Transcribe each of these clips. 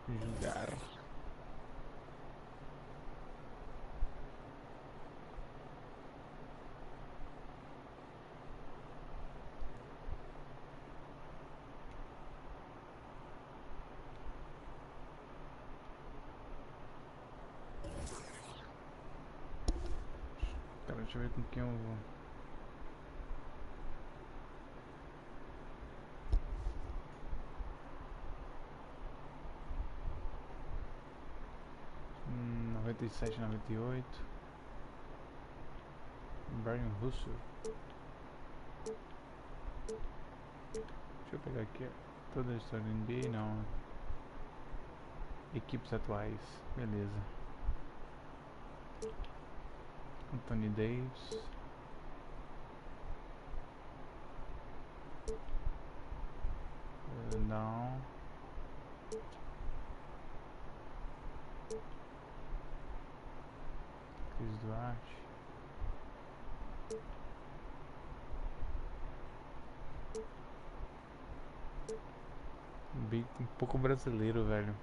Jogar. Cara, deixa eu ver com quem eu vou. Noventa e sete, 98. Brian Russell. Deixa eu pegar aqui toda a história do NBA, não. Equipes atuais, beleza. Anthony Davis. Não. Chris Duarte. Um pouco brasileiro, velho.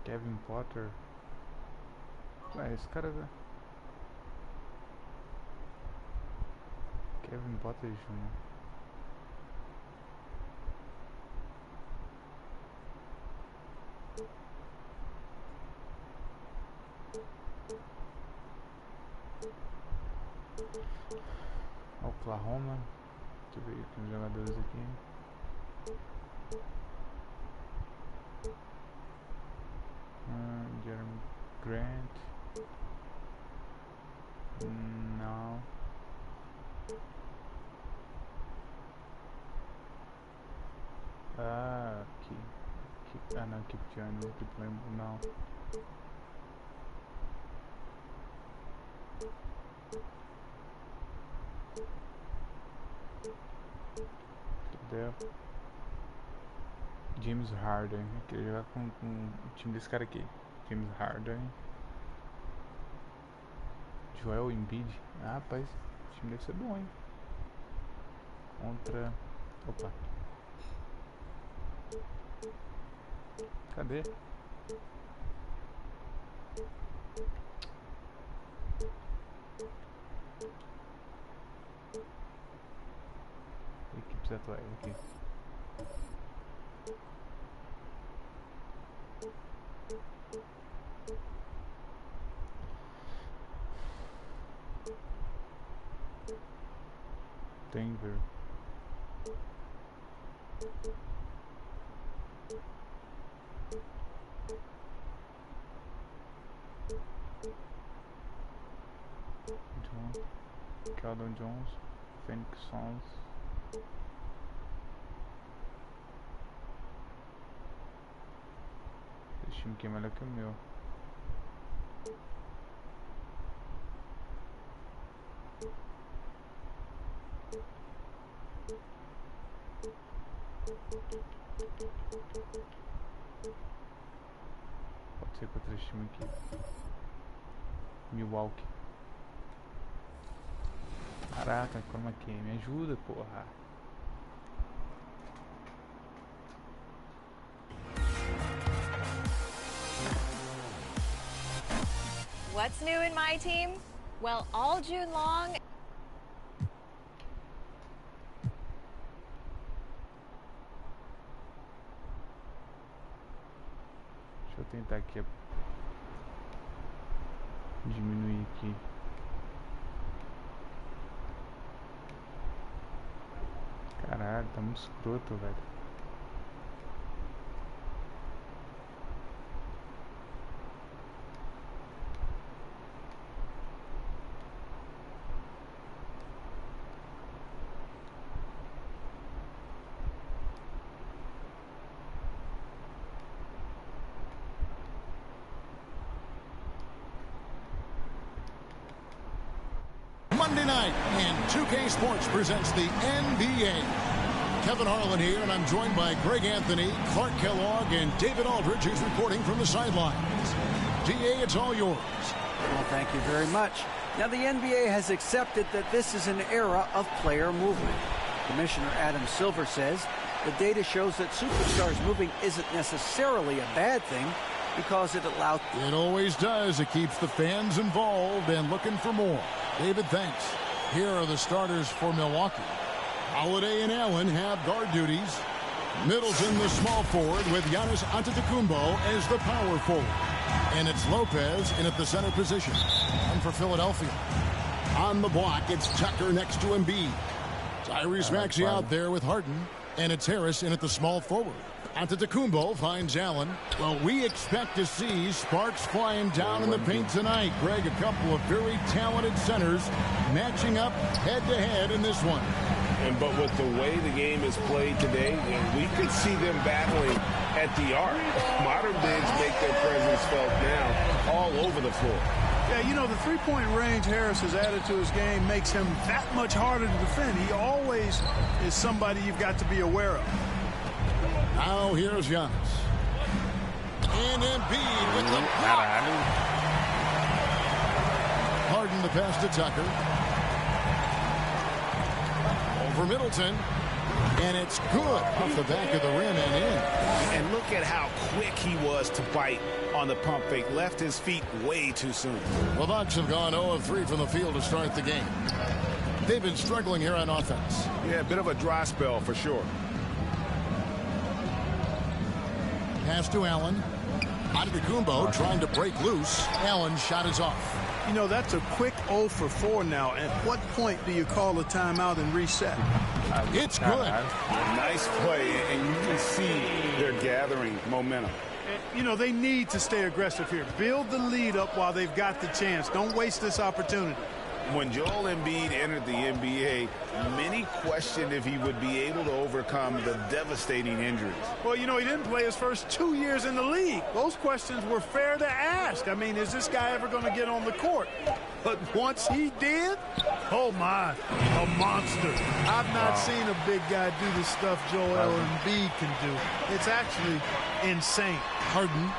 Kevin Potter. Ué, esse cara... Kevin Potter Jr. Oklahoma. Deixa eu ver aqui os jogadores aqui. Jeremy Grant. Não. Não, Keep Jones, Keep Lambo, não. James Harden, eu queria jogar com o time desse cara aqui. James Harden. Joel Embiid. Ah, rapaz, o time deve ser bom, hein? Contra... Opa. Cadê? Equipes atuais aqui. Denver. Keldon Jones, Phoenix Suns. Esse time aqui é melhor que o meu. Pode ser contra esse time aqui. Milwaukee. Caraca, como aqui? Me ajuda, porra. What's new in my team? Well, all June long... Deixa eu tentar aqui diminuir aqui. Caralho, tá muito escroto, velho. Monday night, and 2K Sports presents the NBA. Kevin Harlan here, and I'm joined by Greg Anthony, Clark Kellogg, and David Aldridge, who's reporting from the sidelines. DA, it's all yours. Well, thank you very much. Now, the NBA has accepted that this is an era of player movement. Commissioner Adam Silver says the data shows that superstars moving isn't necessarily a bad thing because it allows... It always does. It keeps the fans involved and looking for more. David, thanks. Here are the starters for Milwaukee. Holiday and Allen have guard duties. Middleton, the small forward, with Giannis Antetokounmpo as the power forward. And it's Lopez in at the center position. And for Philadelphia, on the block, it's Tucker next to Embiid. Tyrese Maxey out there with Harden. And it's Harris in at the small forward. Antetokounmpo finds Allen. Well, we expect to see sparks flying down in the paint tonight. Greg, a couple of very talented centers matching up head-to-head in this one. But with the way the game is played today, we could see them battling at the arc. Modern bigs make their presence felt now all over the floor. Yeah, you know, the three-point range Harris has added to his game makes him that much harder to defend. He always is somebody you've got to be aware of. Now here's Giannis. And Embiid with the block. Harden the pass to Tucker. Over Middleton. And it's good off the back of the rim and in. And look at how quick he was to bite on the pump fake. Left his feet way too soon. The Bucks have gone 0 of 3 from the field to start the game. They've been struggling here on offense. Yeah, a bit of a dry spell for sure. Pass to Allen. Antetokounmpo trying to break loose. Allen's shot is off. You know, that's a quick 0 for 4 now. At what point do you call a timeout and reset? It's good. Nice play, and you can see they're gathering momentum. You know, they need to stay aggressive here. Build the lead up while they've got the chance. Don't waste this opportunity. When Joel Embiid entered the NBA, many questioned if he would be able to overcome the devastating injuries. Well, you know, he didn't play his first 2 years in the league. Those questions were fair to ask. I mean, is this guy ever going to get on the court? But once he did, oh my, a monster. I've not seen a big guy do the stuff Joel Embiid can do. It's actually insane. Harden.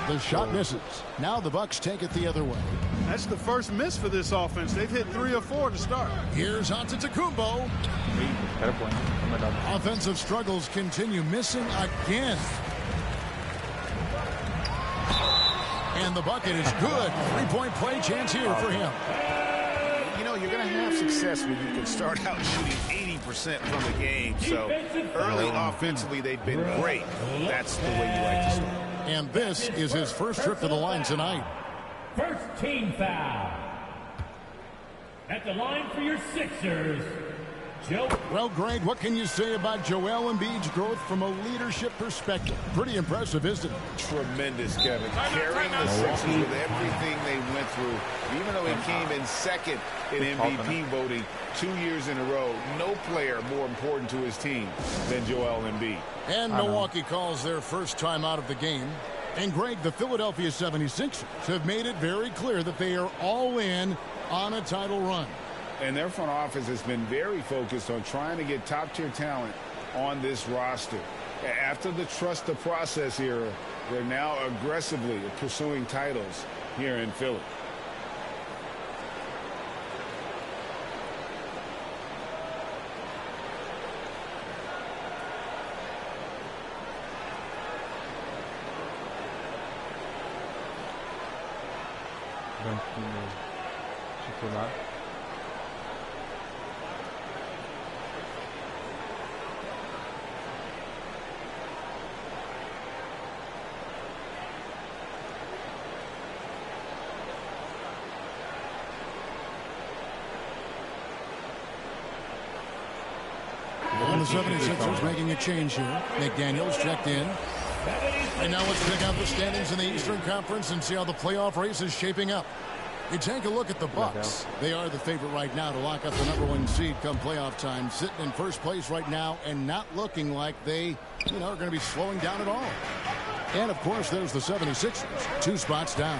The shot misses. Now the Bucks take it the other way. That's the first miss for this offense. They've hit 3 or 4 to start. Here's Antetokounmpo. Offensive struggles continue, missing again. And the bucket is good. Three-point play chance here for him. You know, you're going to have success when you can start out shooting 80% from the game. So early offensively, they've been great. That's the way you like to start. And this is his first trip to the line tonight. First team foul. At the line for your Sixers, Joe. Well, Greg, what can you say about Joel Embiid's growth from a leadership perspective? Pretty impressive, isn't it? Tremendous, Kevin. Carrying the Sixers with everything they went through. Even though he came in second in MVP voting 2 years in a row, no player more important to his team than Joel Embiid. And Milwaukee calls their first time out of the game. And, Greg, the Philadelphia 76ers have made it very clear that they are all in on a title run. And their front office has been very focused on trying to get top-tier talent on this roster. After the trust the process era, they're now aggressively pursuing titles here in Philly. Titular. And the 76ers making a change here. McDaniels checked in. And now let's check out the standings in the Eastern Conference and see how the playoff race is shaping up. You take a look at the Bucks. They are the favorite right now to lock up the #1 seed come playoff time, sitting in first place right now and not looking like they, are going to be slowing down at all. And, of course, there's the 76ers, 2 spots down.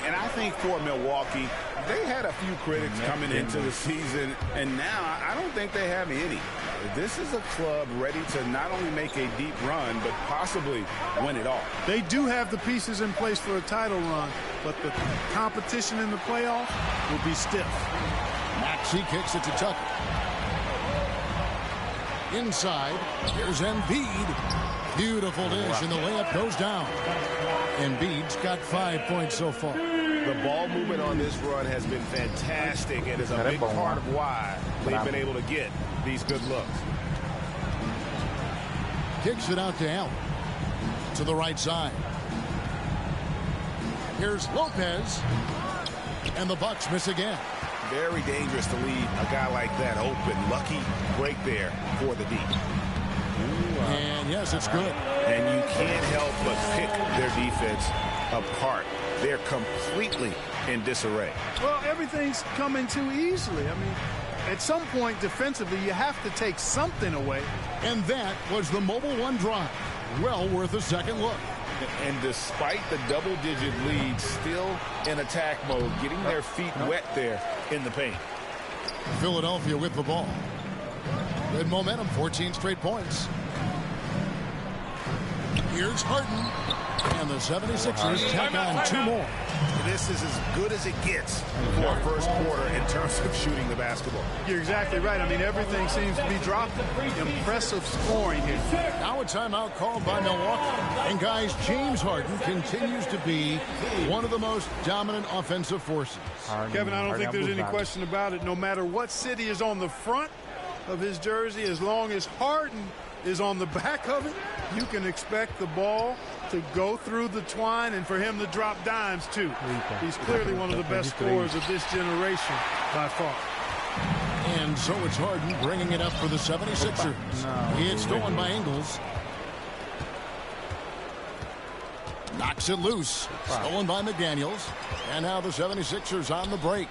And I think for Milwaukee, they had a few critics coming into the season, and now I don't think they have any. this is a club ready to not only make a deep run, but possibly win it all. They do have the pieces in place for a title run, but the competition in the playoffs will be stiff. Maxey kicks it to Tucker. Inside, here's Embiid. Beautiful dish, and the layup goes down. Embiid's got 5 points so far. The ball movement on this run has been fantastic and is a big part of why they've been able to get these good looks. Kicks it out to Allen. To the right side. Here's Lopez. And the Bucks miss again. Very dangerous to leave a guy like that open. Lucky break there for the D. And yes, it's good. And you can't help but pick their defense apart. They're completely in disarray. Well, everything's coming too easily. I mean, at some point defensively, you have to take something away. And that was the Mobile One drive. Well worth a second look. And despite the double-digit lead, still in attack mode, getting their feet wet there in the paint. Philadelphia with the ball. Good momentum, 14 straight points. Here's Harden. And the 76ers tack on 2 more. This is as good as it gets for a first quarter in terms of shooting the basketball. You're exactly right. I mean, everything seems to be dropping. Impressive scoring here. Now a timeout called by Milwaukee. And guys, James Harden continues to be one of the most dominant offensive forces. Kevin, I don't think there's any question about it. No matter what city is on the front of his jersey, as long as Harden is on the back of it, you can expect the ball to go through the twine and for him to drop dimes too. He's clearly one of the best scorers of this generation by far. And so it's Harden bringing it up for the 76ers. It's stolen by Ingles. Knocks it loose. Stolen by McDaniels. And now the 76ers on the break.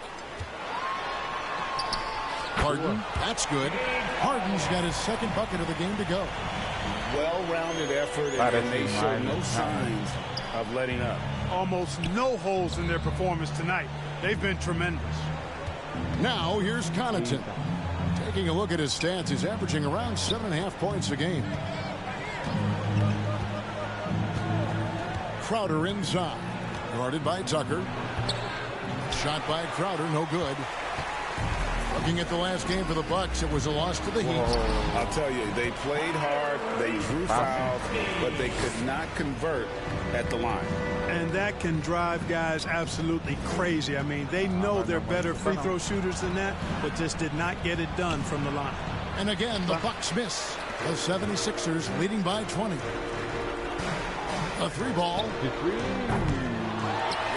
Harden, that's good. Harden's got his second bucket of the game to go. Well-rounded effort, and they show no signs of letting up. Almost no holes in their performance tonight. They've been tremendous. Now here's Connaughton. Taking a look at his stats, he's averaging around 7.5 points a game. Crowder inside. Guarded by Tucker. Shot by Crowder, no good. Looking at the last game for the Bucks, it was a loss to the Heat. I'll tell you, they played hard, they drew fouls, but they could not convert at the line. And that can drive guys absolutely crazy. I mean, they know they're better free throw shooters than that, but just did not get it done from the line. And again, the Bucks miss. The 76ers leading by 20. A 3-ball.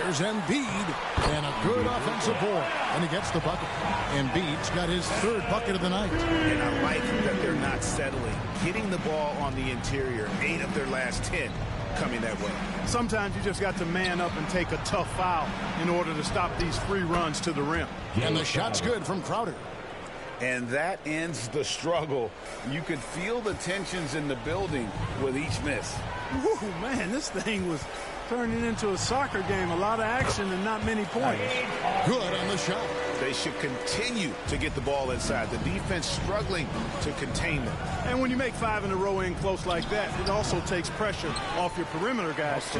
Here's Embiid, and a good offensive board, and he gets the bucket. Embiid's got his third bucket of the night. And I like that they're not settling. Getting the ball on the interior, 8 of their last 10 coming that way. Sometimes you just got to man up and take a tough foul in order to stop these free runs to the rim. And the shot's good from Crowder. And that ends the struggle. You could feel the tensions in the building with each miss. Ooh, man, this thing was turning into a soccer game. A lot of action and not many points. Good on the shot. They should continue to get the ball inside. The defense struggling to contain them. And when you make 5 in a row in close like that, it also takes pressure off your perimeter guys, too.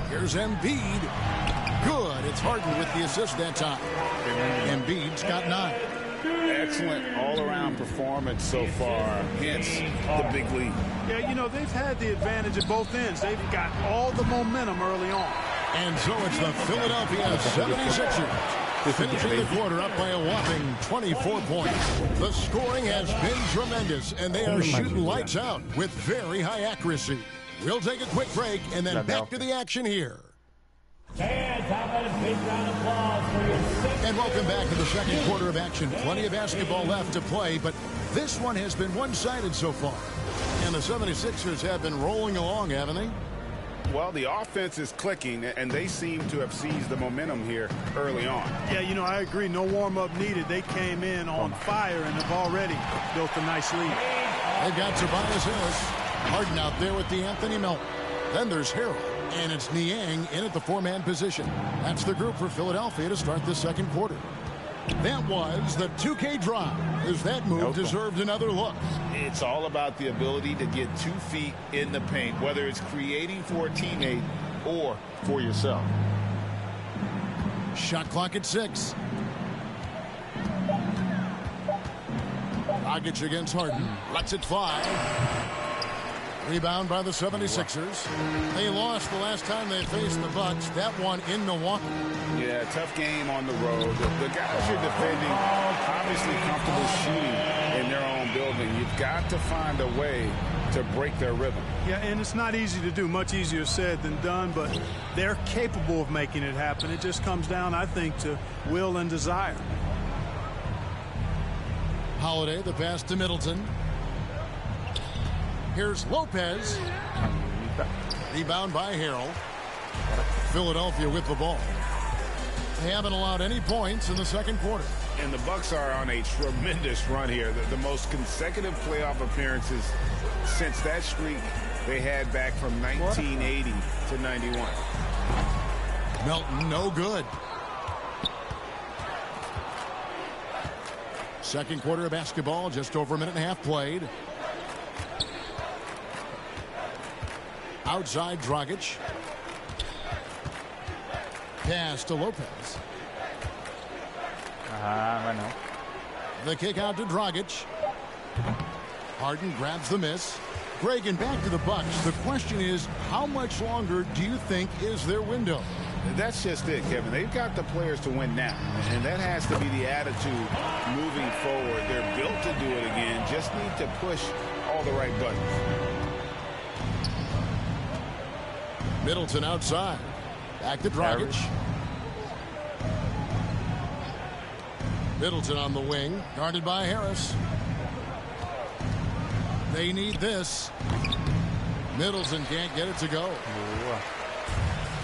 Here's Embiid. Good. It's Harden with the assist that time. Embiid's got 9. Excellent all-around performance so far, hence the big lead. Yeah, you know, they've had the advantage at both ends. They've got all the momentum early on. And so it's the Philadelphia 76ers finishing the quarter up by a whopping 24 points. The scoring has been tremendous, and they are shooting lights out with very high accuracy. We'll take a quick break and then back to the action here. And how about a big round of applause for your And welcome back to the second quarter of action. Plenty of basketball left to play, but this one has been one-sided so far. And the 76ers have been rolling along, haven't they? Well, the offense is clicking, and they seem to have seized the momentum here early on. Yeah, you know, I agree. No warm-up needed. They came in on fire and have already built a nice lead. They've got Tobias Harris. Harden out there with the Anthony Melton. Then there's Harrell. And it's Niang in at the 4-man position. That's the group for Philadelphia to start the second quarter. That was the 2K drive. As that move deserved another look. It's all about the ability to get 2 feet in the paint, whether it's creating for a teammate or for yourself. Shot clock at 6. Dragic against Harden. Lets it fly. Rebound by the 76ers. They lost the last time they faced the Bucks. That one in Milwaukee. Yeah, tough game on the road. The guys you're defending, obviously comfortable shooting in their own building. You've got to find a way to break their rhythm. Yeah, and it's not easy to do. Much easier said than done, but they're capable of making it happen. It just comes down, I think, to will and desire. Holiday, the pass to Middleton. Here's Lopez. Rebound by Harrell. Philadelphia with the ball. They haven't allowed any points in the second quarter. And the Bucks are on a tremendous run here. The most consecutive playoff appearances since that streak they had back from 1980 to 91. Melton, no good. Second quarter of basketball, just over a minute and a half played. Outside Dragic. Pass to Lopez. The kick out to Dragic. Harden grabs the miss. Greg, and back to the Bucks. The question is, how much longer do you think is their window? That's just it, Kevin. They've got the players to win now, and that has to be the attitude moving forward. They're built to do it again. Just need to push all the right buttons. Middleton outside. Back to Dragic. Middleton on the wing, guarded by Harris. They need this. Middleton can't get it to go.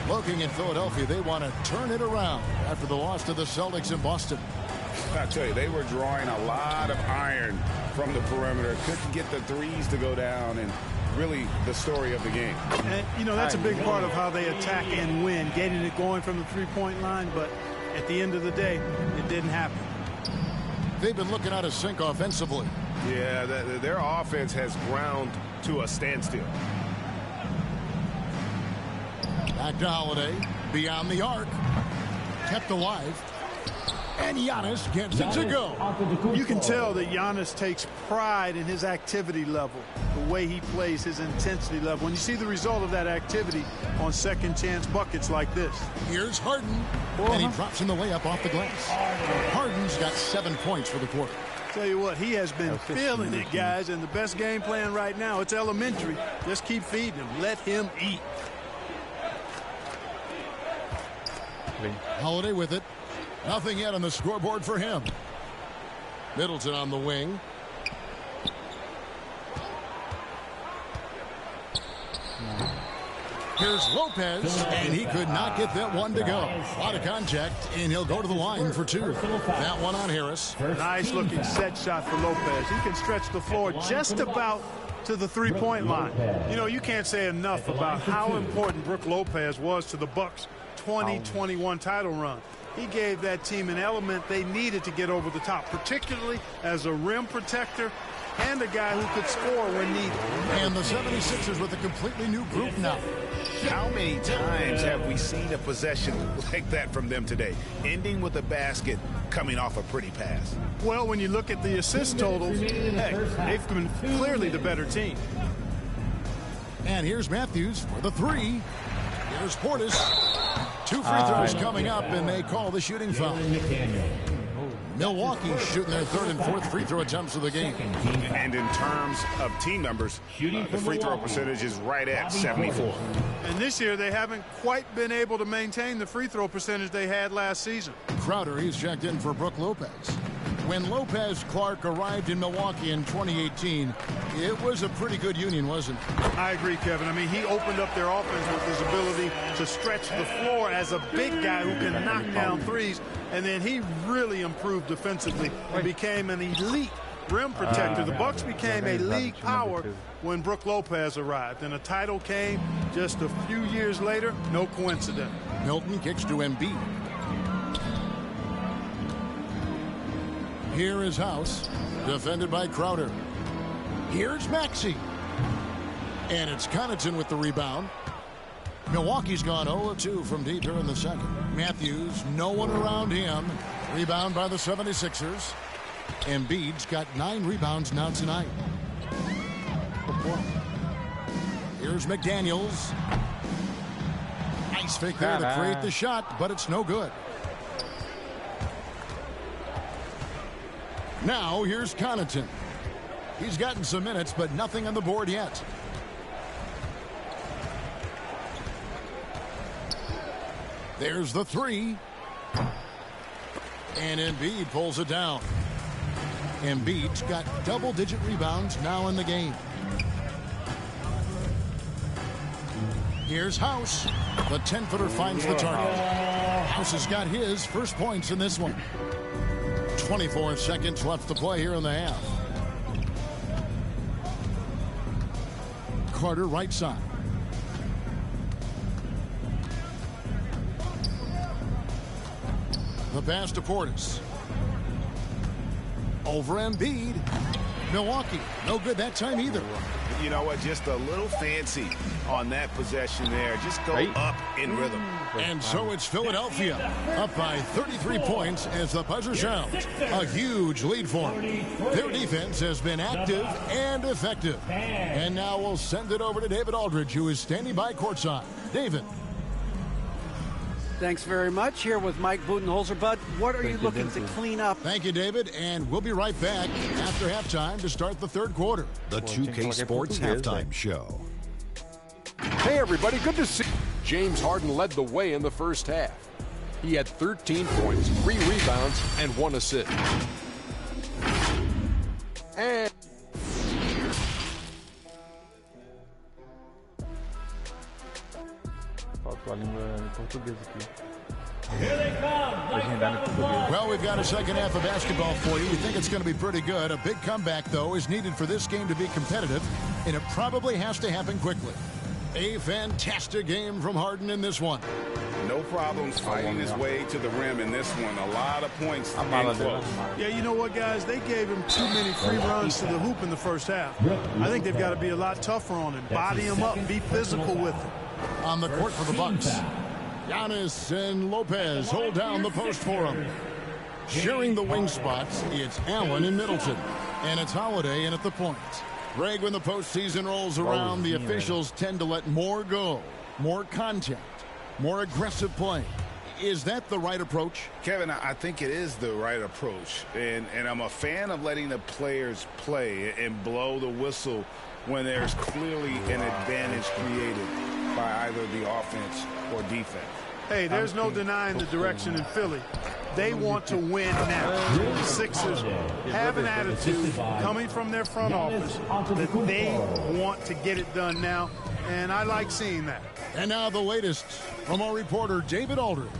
Looking in Philadelphia, they want to turn it around after the loss to the Celtics in Boston. I tell you, they were drawing a lot of iron from the perimeter. Couldn't get the threes to go down, and really the story of the game. And, you know, that's a big part of how they attack and win, getting it going from the three-point line, but at the end of the day, it didn't happen. They've been looking out of sync offensively. Yeah, their offense has ground to a standstill. Back to Holiday, beyond the arc, kept alive, and Giannis gets it to go. You can tell that Giannis takes pride in his activity level, the way he plays, his intensity level. When you see the result of that activity on second chance buckets like this. Here's Harden, and he drops in the layup off the glass. Harden's got 7 points for the quarter. Tell you what, he has been feeling it, guys, and the best game plan right now, it's elementary. Just keep feeding him. Let him eat. Holiday with it. Nothing yet on the scoreboard for him. Middleton on the wing. Here's Lopez, and he could not get that one to go. A lot of contact, and he'll go to the line for 2. That one on Harris. Nice looking set shot for Lopez. He can stretch the floor just about to the three-point line. You know, you can't say enough about how important Brook Lopez was to the Bucks' 2021 title run. He gave that team an element they needed to get over the top, particularly as a rim protector and a guy who could score when needed. And the 76ers with a completely new group now. How many times have we seen a possession like that from them today, ending with a basket coming off a pretty pass? Well, when you look at the assist totals, heck, they've been clearly the better team. And here's Matthews for the 3. Here's Portis. 2 free throws coming up, and they call the shooting foul. Milwaukee shooting their 3rd and 4th free throw attempts of the game. And in terms of team numbers, the free throw percentage is right at 74. And this year, they haven't quite been able to maintain the free throw percentage they had last season. Crowder, he's checked in for Brook Lopez. When Lopez Clark arrived in Milwaukee in 2018, it was a pretty good union, wasn't it? I agree, Kevin. I mean, he opened up their offense with his ability to stretch the floor as a big guy who can knock down threes. And then he really improved defensively and became an elite rim protector. The Bucks became a league power when Brook Lopez arrived, and a title came just a few years later. No coincidence. Milton kicks to Embiid. Here is House, defended by Crowder. Here's Maxey. And it's Connaughton with the rebound. Milwaukee's gone 0-2 from deep here in the second. Matthews, no one around him. Rebound by the 76ers. Embiid's got 9 rebounds now tonight. Here's McDaniels. Nice fake there to create the shot, but it's no good. Now here's Connaughton. He's gotten some minutes, but nothing on the board yet. There's the 3. And Embiid pulls it down. Embiid's got double-digit rebounds now in the game. Here's House. The 10-footer finds the target. House has got his first points in this one. 24 seconds left to play here in the half. Carter right side. The pass to Portis. Over Embiid. Milwaukee, no good that time either. You know what? Just a little fancy on that possession there. Just go up in rhythm. And so it's Philadelphia up by 33 points as the buzzer sounds. A huge lead for them. Their defense has been active and effective. And now we'll send it over to David Aldridge, who is standing by courtside. David. Thanks very much. Here with Mike Budenholzer. Bud, what are you looking to clean up? Thank you, David. And we'll be right back after halftime to start the third quarter. The 2K Sports Halftime Show. Hey, everybody. Good to see you. James Harden led the way in the first half. He had 13 points, 3 rebounds, and 1 assist. And Well, we've got a second half of basketball for you. We think it's going to be pretty good. A big comeback, though, is needed for this game to be competitive, and it probably has to happen quickly. A fantastic game from Harden in this one. No problems fighting his way to the rim in this one. A lot of points and close. Yeah, you know what, guys? They gave him too many free runs to the hoop in the first half. I think they've got to be a lot tougher on him. Body him up and be physical with him. On the court for the Bucks, Giannis and Lopez hold down the post for him. Sharing the wing spots, it's Allen and Middleton. And it's Holiday in at the point. Greg, when the postseason rolls around, the officials tend to let more go. More contact. More aggressive play. Is that the right approach? Kevin, I think it is the right approach. And I'm a fan of letting the players play and blow the whistle when there's clearly an advantage created by either the offense or defense. Hey, there's no denying the direction in Philly. They want to win now. The Sixers have an attitude coming from their front office that they want to get it done now, and I like seeing that. And now the latest from our reporter, David Aldridge.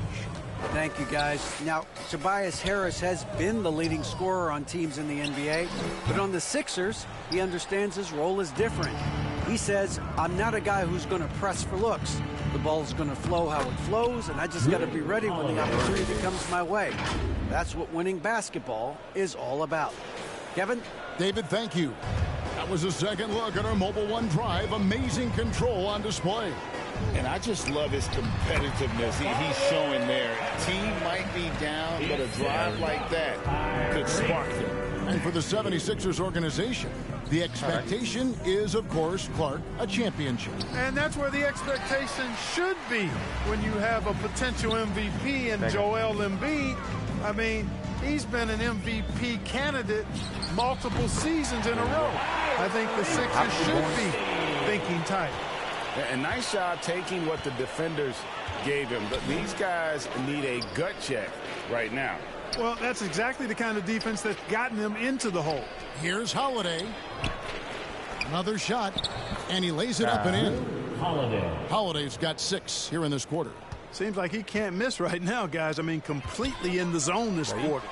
Thank you, guys. Now, Tobias Harris has been the leading scorer on teams in the NBA, but on the Sixers, he understands his role is different. He says, I'm not a guy who's going to press for looks. The ball's going to flow how it flows, and I just got to be ready when the opportunity comes my way. That's what winning basketball is all about. Kevin? David, thank you. That was a second look at our Mobile One Drive. Amazing control on display. And I just love his competitiveness he's showing there. Team might be down, but a drive like that could spark them. And for the 76ers organization, the expectation is, of course, Clark, a championship. And that's where the expectation should be when you have a potential MVP in Joel Embiid. I mean, he's been an MVP candidate multiple seasons in a row. I think the Sixers should be thinking tight. A nice job taking what the defenders gave him, but these guys need a gut check right now. Well, that's exactly the kind of defense that's gotten them into the hole. Here's Holiday. Another shot, and he lays it up and in. Holiday's got 6 here in this quarter. Seems like he can't miss right now, guys. I mean, completely in the zone this quarter.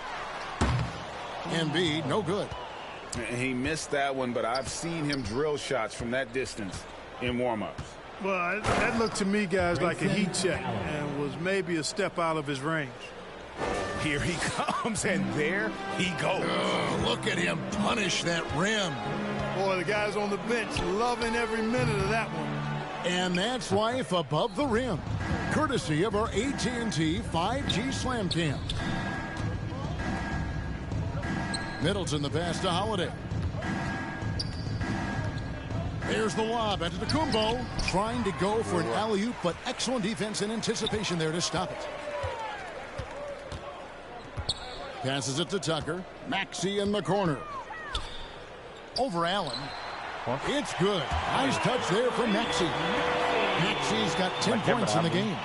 Embiid, no good. And he missed that one, but I've seen him drill shots from that distance in warm-ups. Well, that looked to me, guys, like a heat check and was maybe a step out of his range. Here he comes, and there he goes. Oh, look at him punish that rim. Boy, the guys on the bench loving every minute of that one. And that's life above the rim, courtesy of our AT&T 5G Slam Cam. Middleton the pass to Holiday. There's the lob into the Kumbo, trying to go for an alley-oop, but excellent defense and anticipation there to stop it. Passes it to Tucker. Maxey in the corner. Over Allen. It's good. Nice touch there from Maxey. Maxey's got 10 points in the game.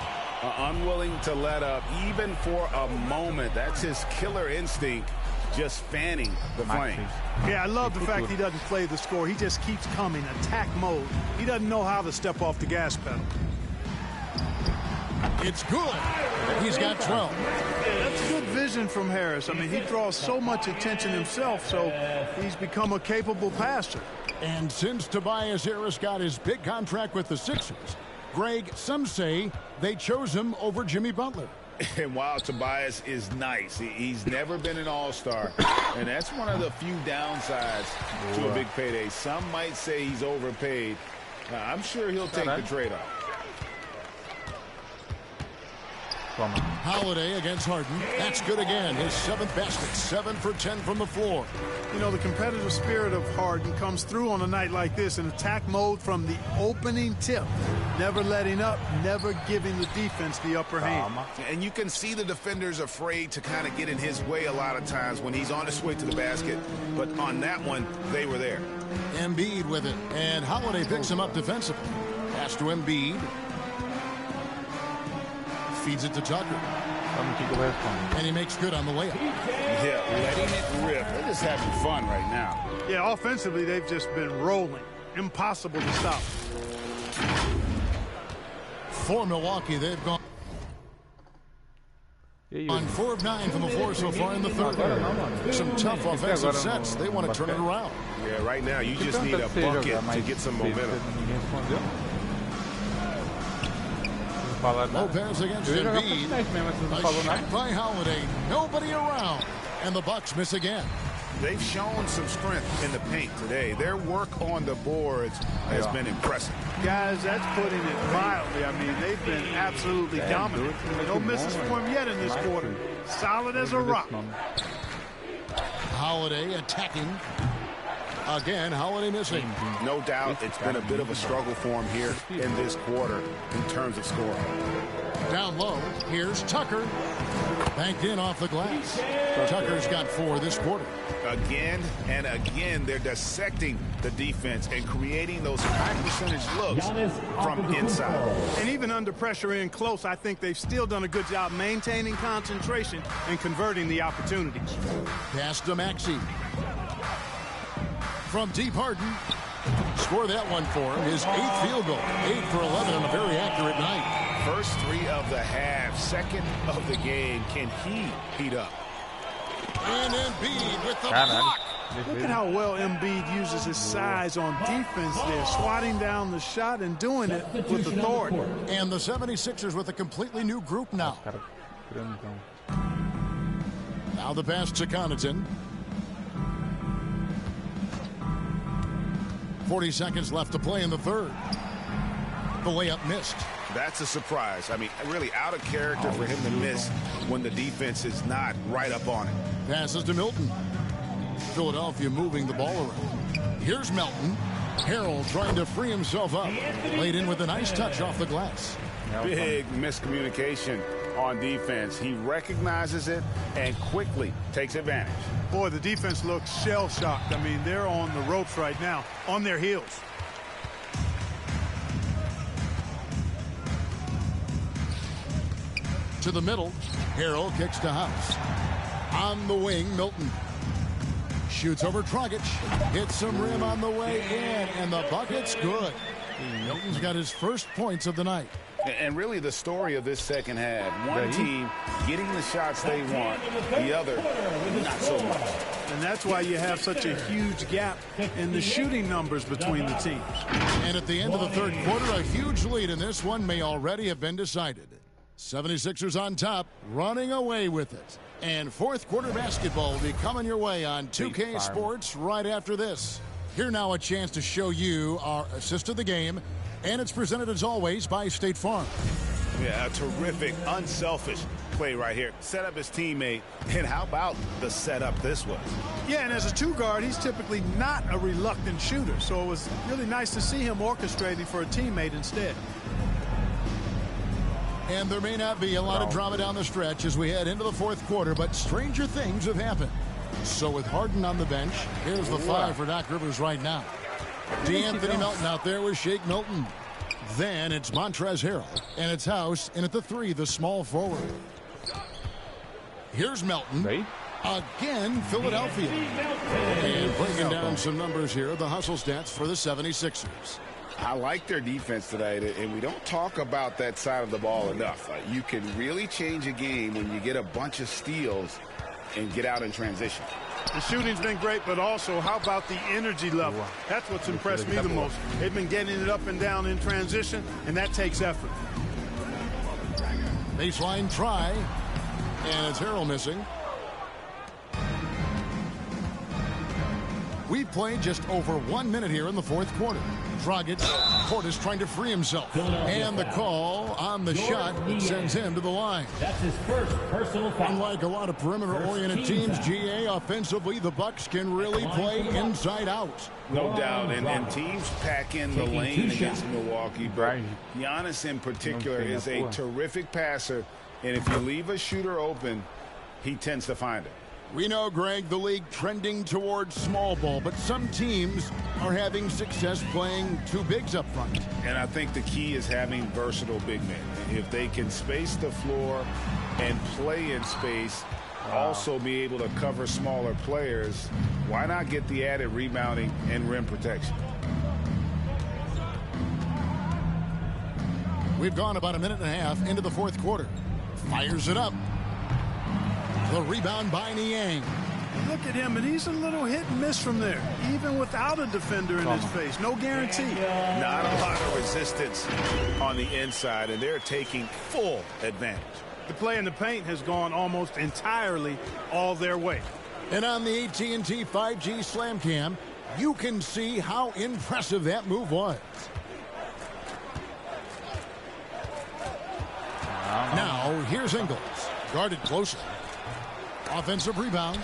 Unwilling to let up even for a moment. That's his killer instinct, just fanning the flames. Yeah, I love the fact he doesn't play the score. He just keeps coming, attack mode. He doesn't know how to step off the gas pedal. It's good. He's got 12. Yeah, that's good vision from Harris. I mean, he draws so much attention himself, so he's become a capable passer. And since Tobias Harris got his big contract with the Sixers, Greg, some say they chose him over Jimmy Butler. And while Tobias is nice, he's never been an all-star, and that's one of the few downsides to a big payday. Some might say he's overpaid. I'm sure he'll take the trade-off. Holiday against Harden. That's good again. His 7th basket. 7 for 10 from the floor. You know, the competitive spirit of Harden comes through on a night like this in attack mode from the opening tip. Never letting up, never giving the defense the upper hand. And you can see the defenders afraid to kind of get in his way a lot of times when he's on his way to the basket. But on that one, they were there. Embiid with it. And Holiday picks him up defensively. Pass to Embiid. Feeds it to Tucker. And he makes good on the layup. Yeah, letting it rip. They're just having fun right now. Yeah, offensively, they've just been rolling. Impossible to stop. For Milwaukee, they've gone on 4 of 9 from the floor so far in the third. Some tough offensive sets. They want to turn it around. Yeah, right now, you just need a bucket to get some momentum. Lopez against Embiid. A shot by Holiday. Nobody around. And the Bucks miss again. They've shown some strength in the paint today. Their work on the boards has been impressive. Guys, that's putting it mildly. I mean, they've been absolutely dominant. No misses for him yet in this quarter. Solid as a rock. Holiday attacking. Again, Holiday missing. No doubt it's been a bit of a struggle for him here in this quarter in terms of scoring. Down low, here's Tucker. Banked in off the glass. Tucker's got 4 this quarter. Again and again, they're dissecting the defense and creating those high percentage looks from inside. And even under pressure in close, I think they've still done a good job maintaining concentration and converting the opportunities. Pass to Maxey. From deep, Harden. Score that one for him. His 8th field goal. 8 for 11 on a very accurate night. First 3 of the half. Second of the game. Can he heat up? And Embiid with the block. Look at how well Embiid uses his size on defense there. Swatting down the shot and doing it with authority. And the 76ers with a completely new group now. Now the pass to Connaughton. 40 seconds left to play in the third. The layup missed. That's a surprise. I mean, really out of character for him to miss when the defense is not right up on it. Passes to Milton. Philadelphia moving the ball around. Here's Melton. Harrell trying to free himself up. Laid in with a nice touch off the glass. Big miscommunication on defense. He recognizes it and quickly takes advantage. Boy, the defense looks shell-shocked. I mean, they're on the ropes right now, on their heels. To the middle. Harrell kicks to House. On the wing, Milton. Shoots over Dragic. Hits some rim on the way in, and the bucket's good. Milton's got his first points of the night. And really the story of this second half, one team getting the shots they want, the other not so much. And that's why you have such a huge gap in the shooting numbers between the teams. And at the end of the third quarter, a huge lead in this one may already have been decided. 76ers on top, running away with it. And fourth quarter basketball will be coming your way on 2K Sports right after this. Here now a chance to show you our assist of the game. And it's presented as always by State Farm. Yeah, a terrific, unselfish play right here. Set up his teammate. And how about the setup this was? Yeah, and as a two guard, he's typically not a reluctant shooter. So it was really nice to see him orchestrating for a teammate instead. And there may not be a lot of drama down the stretch as we head into the fourth quarter, but stranger things have happened. So with Harden on the bench, here's the 5 for Doc Rivers right now. D'Anthony Melton out there with Shake Milton. Then it's Montrezl Harrell, and it's House, and at the 3, the small forward. Here's Melton. Again, Philadelphia. And breaking down some numbers here, the hustle stats for the 76ers. I like their defense tonight, and we don't talk about that side of the ball enough. You can really change a game when you get a bunch of steals and get out in transition. The shooting's been great, but also how about the energy level? That's what's impressed me the most. They've been getting it up and down in transition, and that takes effort. Baseline try, and it's Harrell missing. We've played just over 1 minute here in the fourth quarter. Dragic, Portis trying to free himself. And the call on the shot sends him to the line. That's his first personal foul. Unlike a lot of perimeter-oriented teams, GA, offensively, the Bucks can really play inside out. No doubt, and teams pack in the lane against Milwaukee, but Giannis in particular is a terrific passer, and if you leave a shooter open, he tends to find it. We know, Greg, the league trending towards small ball, but some teams are having success playing two bigs up front. And I think the key is having versatile big men. If they can space the floor and play in space, also be able to cover smaller players, why not get the added rebounding and rim protection? We've gone about a minute and a half into the fourth quarter. Fires it up. The rebound by Niang. Look at him, and he's a little hit and miss from there, even without a defender in his face. No guarantee. Not a lot of resistance on the inside, and they're taking full advantage. The play in the paint has gone almost entirely all their way. And on the AT&T 5G Slam Cam, you can see how impressive that move was. Now, here's Ingles. Guarded closely. Offensive rebound.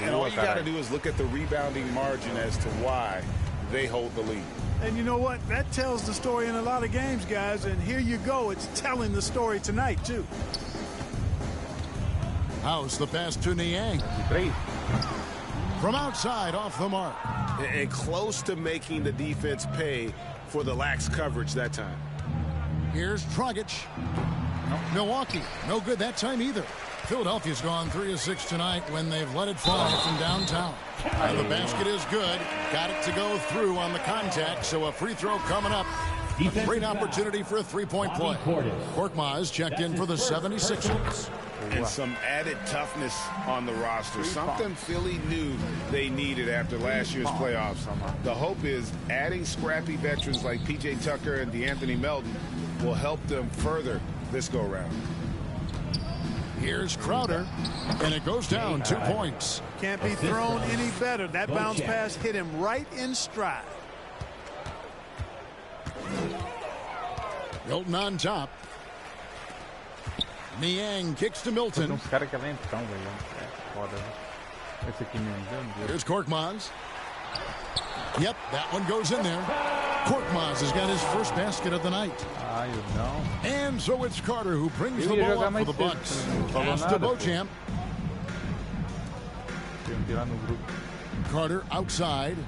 And all you got to do is look at the rebounding margin as to why they hold the lead. And you know what? That tells the story in a lot of games, guys. And here you go. It's telling the story tonight, too. House, the pass to Niang. From outside, off the mark. And close to making the defense pay for the lax coverage that time. Here's Dragic. Milwaukee, no good that time either. Philadelphia's gone 3 of 6 tonight when they've let it fly from downtown. And the basket is good. Got it to go through on the contact, so a free throw coming up. A great opportunity for a three-point play. Korkmaz checked in for the 76ers. And some added toughness on the roster. Something Philly knew they needed after last year's playoffs. The hope is adding scrappy veterans like P.J. Tucker and D'Anthony Melton will help them further this go-round. Here's Crowder, and it goes down 2 points. Can't be thrown any better. That bounce pass hit him right in stride. Milton on top. Niang kicks to Milton. Here's Korkmaz. Yep, that one goes in there. Korkmaz has got his first basket of the night. And so it's Carter who brings the ball up for the Bucks. Pass to Beauchamp. Carter outside.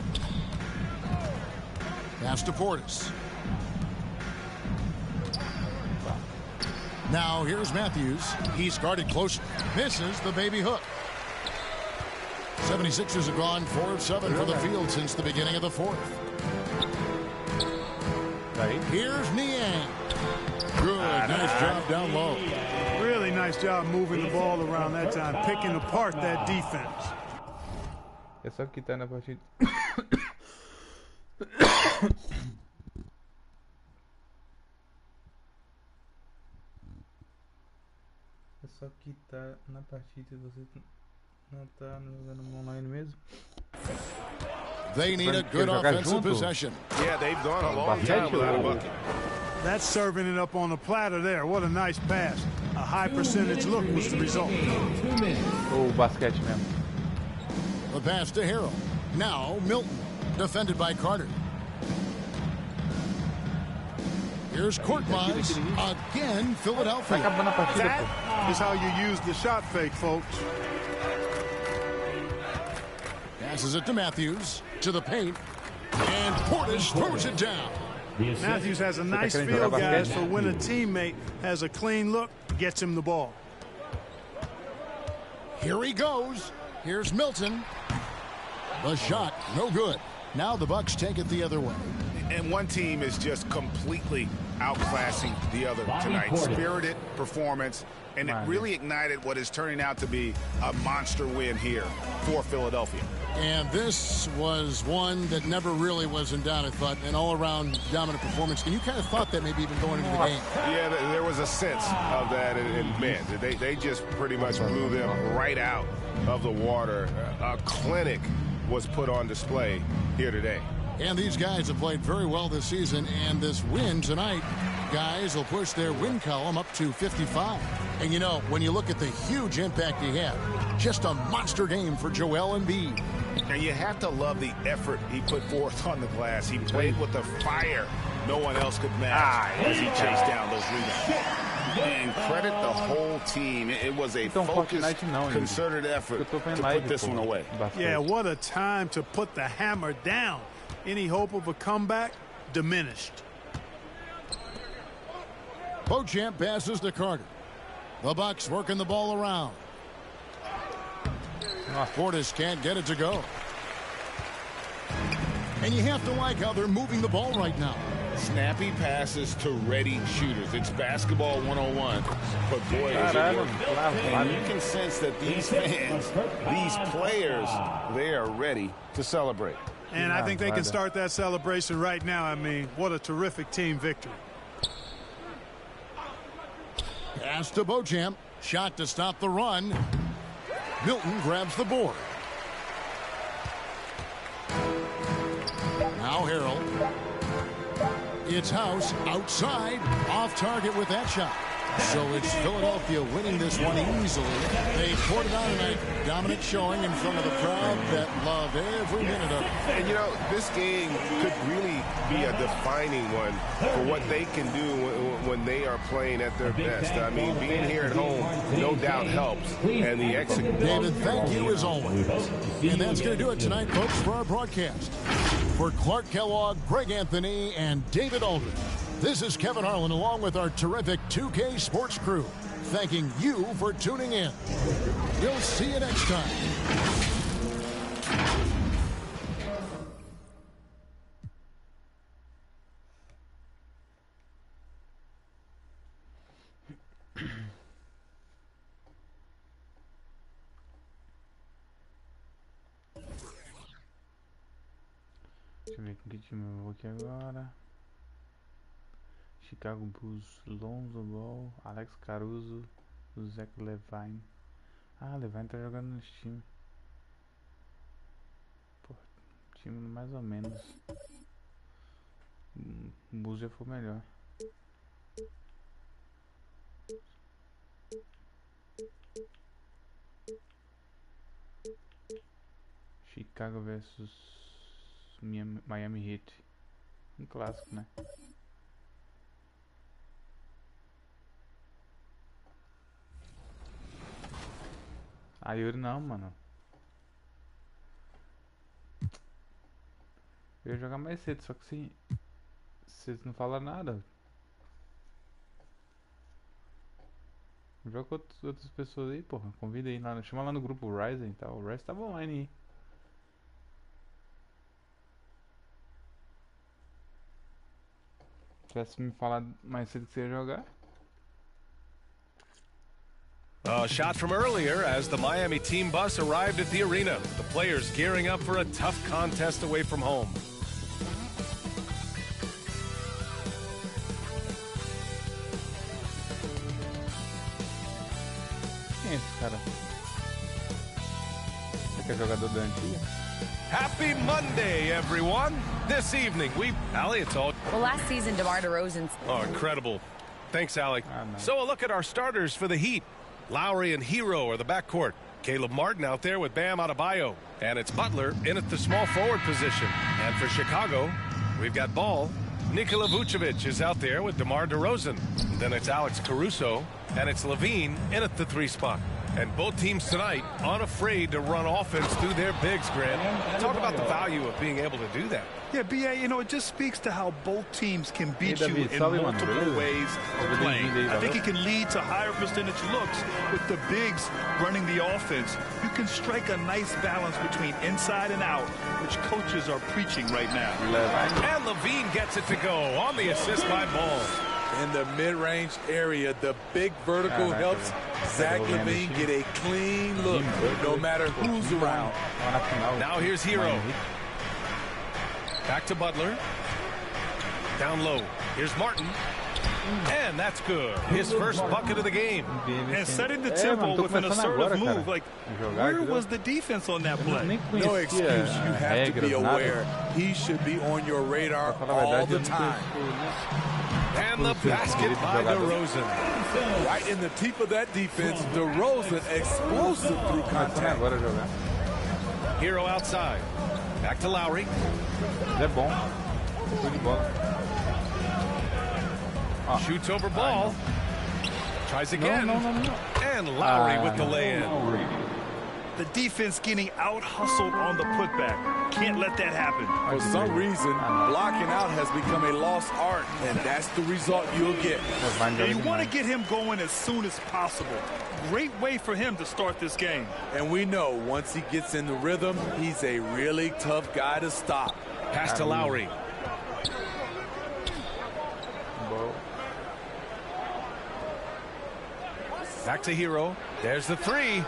Pass to Portis. Now here's Matthews. He's guarded close. Misses the baby hook. 76ers have gone 4 of 7 for the field since the beginning of the fourth. Here's Niang. good. Nice job down low. Really nice job moving the ball around that time, picking apart that defense. É só quitar na partida. É só quitar na partida e você não tá jogando online mesmo. They need a good offensive possession. Yeah, they've gone a long time without a bucket. That's serving it up on the platter there. What a nice pass. A high percentage look was the result. O basquete mesmo. The pass to Harrell. Now Milton, defended by Carter. Here's Korkmaz. Again, Philadelphia. That is how you use the shot fake, folks. Passes it to Matthews, to the paint, and Portis throws it down. Matthews has a nice feel, guys, for when a teammate has a clean look, gets him the ball. Here he goes. Here's Milton. The shot, no good. Now the Bucks take it the other way. And one team is just completely outclassing the other tonight. Spirited performance, and it really ignited what is turning out to be a monster win here for Philadelphia. And this was one that never really was in doubt, I thought, an all-around dominant performance. And you kind of thought that maybe even going into the game. Yeah, there was a sense of that in men. They just pretty much blew them right out of the water. A clinic was put on display here today. And these guys have played very well this season, and this win tonight, guys, will push their win column up to 55. And you know, when you look at the huge impact he had, just a monster game for Joel Embiid. And you have to love the effort he put forth on the glass. He played with a fire no one else could match as he chased down those rebounds. And credit the whole team. It was a focused, concerted effort to put this one away. Yeah, what a time to put the hammer down. Any hope of a comeback diminished. Beauchamp passes to Carter. The Bucks working the ball around. Portis can't get it to go. And you have to like how they're moving the ball right now. Snappy passes to ready shooters. It's basketball 101. But boy, is it working. And you can sense that these fans, these players, they are ready to celebrate. And I think they can start that celebration right now. I mean, what a terrific team victory. Pass to Beauchamp. Shot to stop the run. Milton grabs the board. Now Harrell. It's House outside. Off target with that shot. So it's Philadelphia winning this one easily. They poured it on tonight. Dominant showing in front of the crowd that loved every minute of it. And, you know, this game could really be a defining one for what they can do when they are playing at their best. I mean, being here at home, no doubt helps. And the execution. David, thank you as always. And that's going to do it tonight, folks, for our broadcast. For Clark Kellogg, Greg Anthony, and David Aldridge, this is Kevin Harlan along with our terrific 2K Sports crew, thanking you for tuning in. We'll see you next time. Deixa eu ver com que time eu vou aqui agora. Chicago Bulls, Lonzo Ball, Alex Caruso, Zach Levine. Ah, Levine tá jogando nesse time. Pô, time mais ou menos. O Bulls já foi melhor. Chicago versus Miami Heat. Um clássico, né? A Yuri não, mano. Eu ia jogar mais cedo, só que se vocês não falam nada. Joga com outras pessoas aí, porra. Convida aí lá, chama lá no grupo Ryzen e tal. O Ryzen tava online aí. Se tivesse me falado mais cedo que você ia jogar. A shot from earlier as the Miami team bus arrived at the arena. The players gearing up for a tough contest away from home. Quem é esse cara? Esse é jogador da antiga? Happy Monday, everyone. This evening, Allie, it's all... Well, last season, DeMar DeRozan's... Oh, incredible. Thanks, Allie. So a look at our starters for the Heat. Lowry and Hero are the backcourt. Caleb Martin out there with Bam Adebayo. And it's Butler in at the small forward position. And for Chicago, we've got Ball. Nikola Vucevic is out there with DeMar DeRozan. Then it's Alex Caruso. And it's Levine in at the 3 spot. And both teams tonight unafraid to run offense through their bigs, Grant. Talk about the value of being able to do that. Yeah, B.A., you know, it just speaks to how both teams can beat you in multiple ways of playing. I think it can lead to higher percentage looks with the bigs running the offense. You can strike a nice balance between inside and out, which coaches are preaching right now. And Levine gets it to go on the assist by Ball. In the mid-range area, the big vertical helps Zach LaVine get a clean look, no matter who's around. Now here's Hero. Back to Butler. Down low. Here's Martin. And that's good. His first bucket of the game. And setting the tempo with an assertive move. Like, where was the defense on that play? No excuse. You have to be aware. He should be on your radar all the time. And the basket by DeRozan. Right in the teeth of that defense, DeRozan explosive through contact. Hero outside. Back to Lowry. Shoots over Ball. Tries again. And Lowry with the lay-in. The defense getting out-hustled on the putback. Can't let that happen. For some reason, blocking out has become a lost art, and that's the result you'll get. You want to get him going as soon as possible. Great way for him to start this game. And we know once he gets in the rhythm, he's a really tough guy to stop. Pass to Lowry. Back to Hero. There's the 3.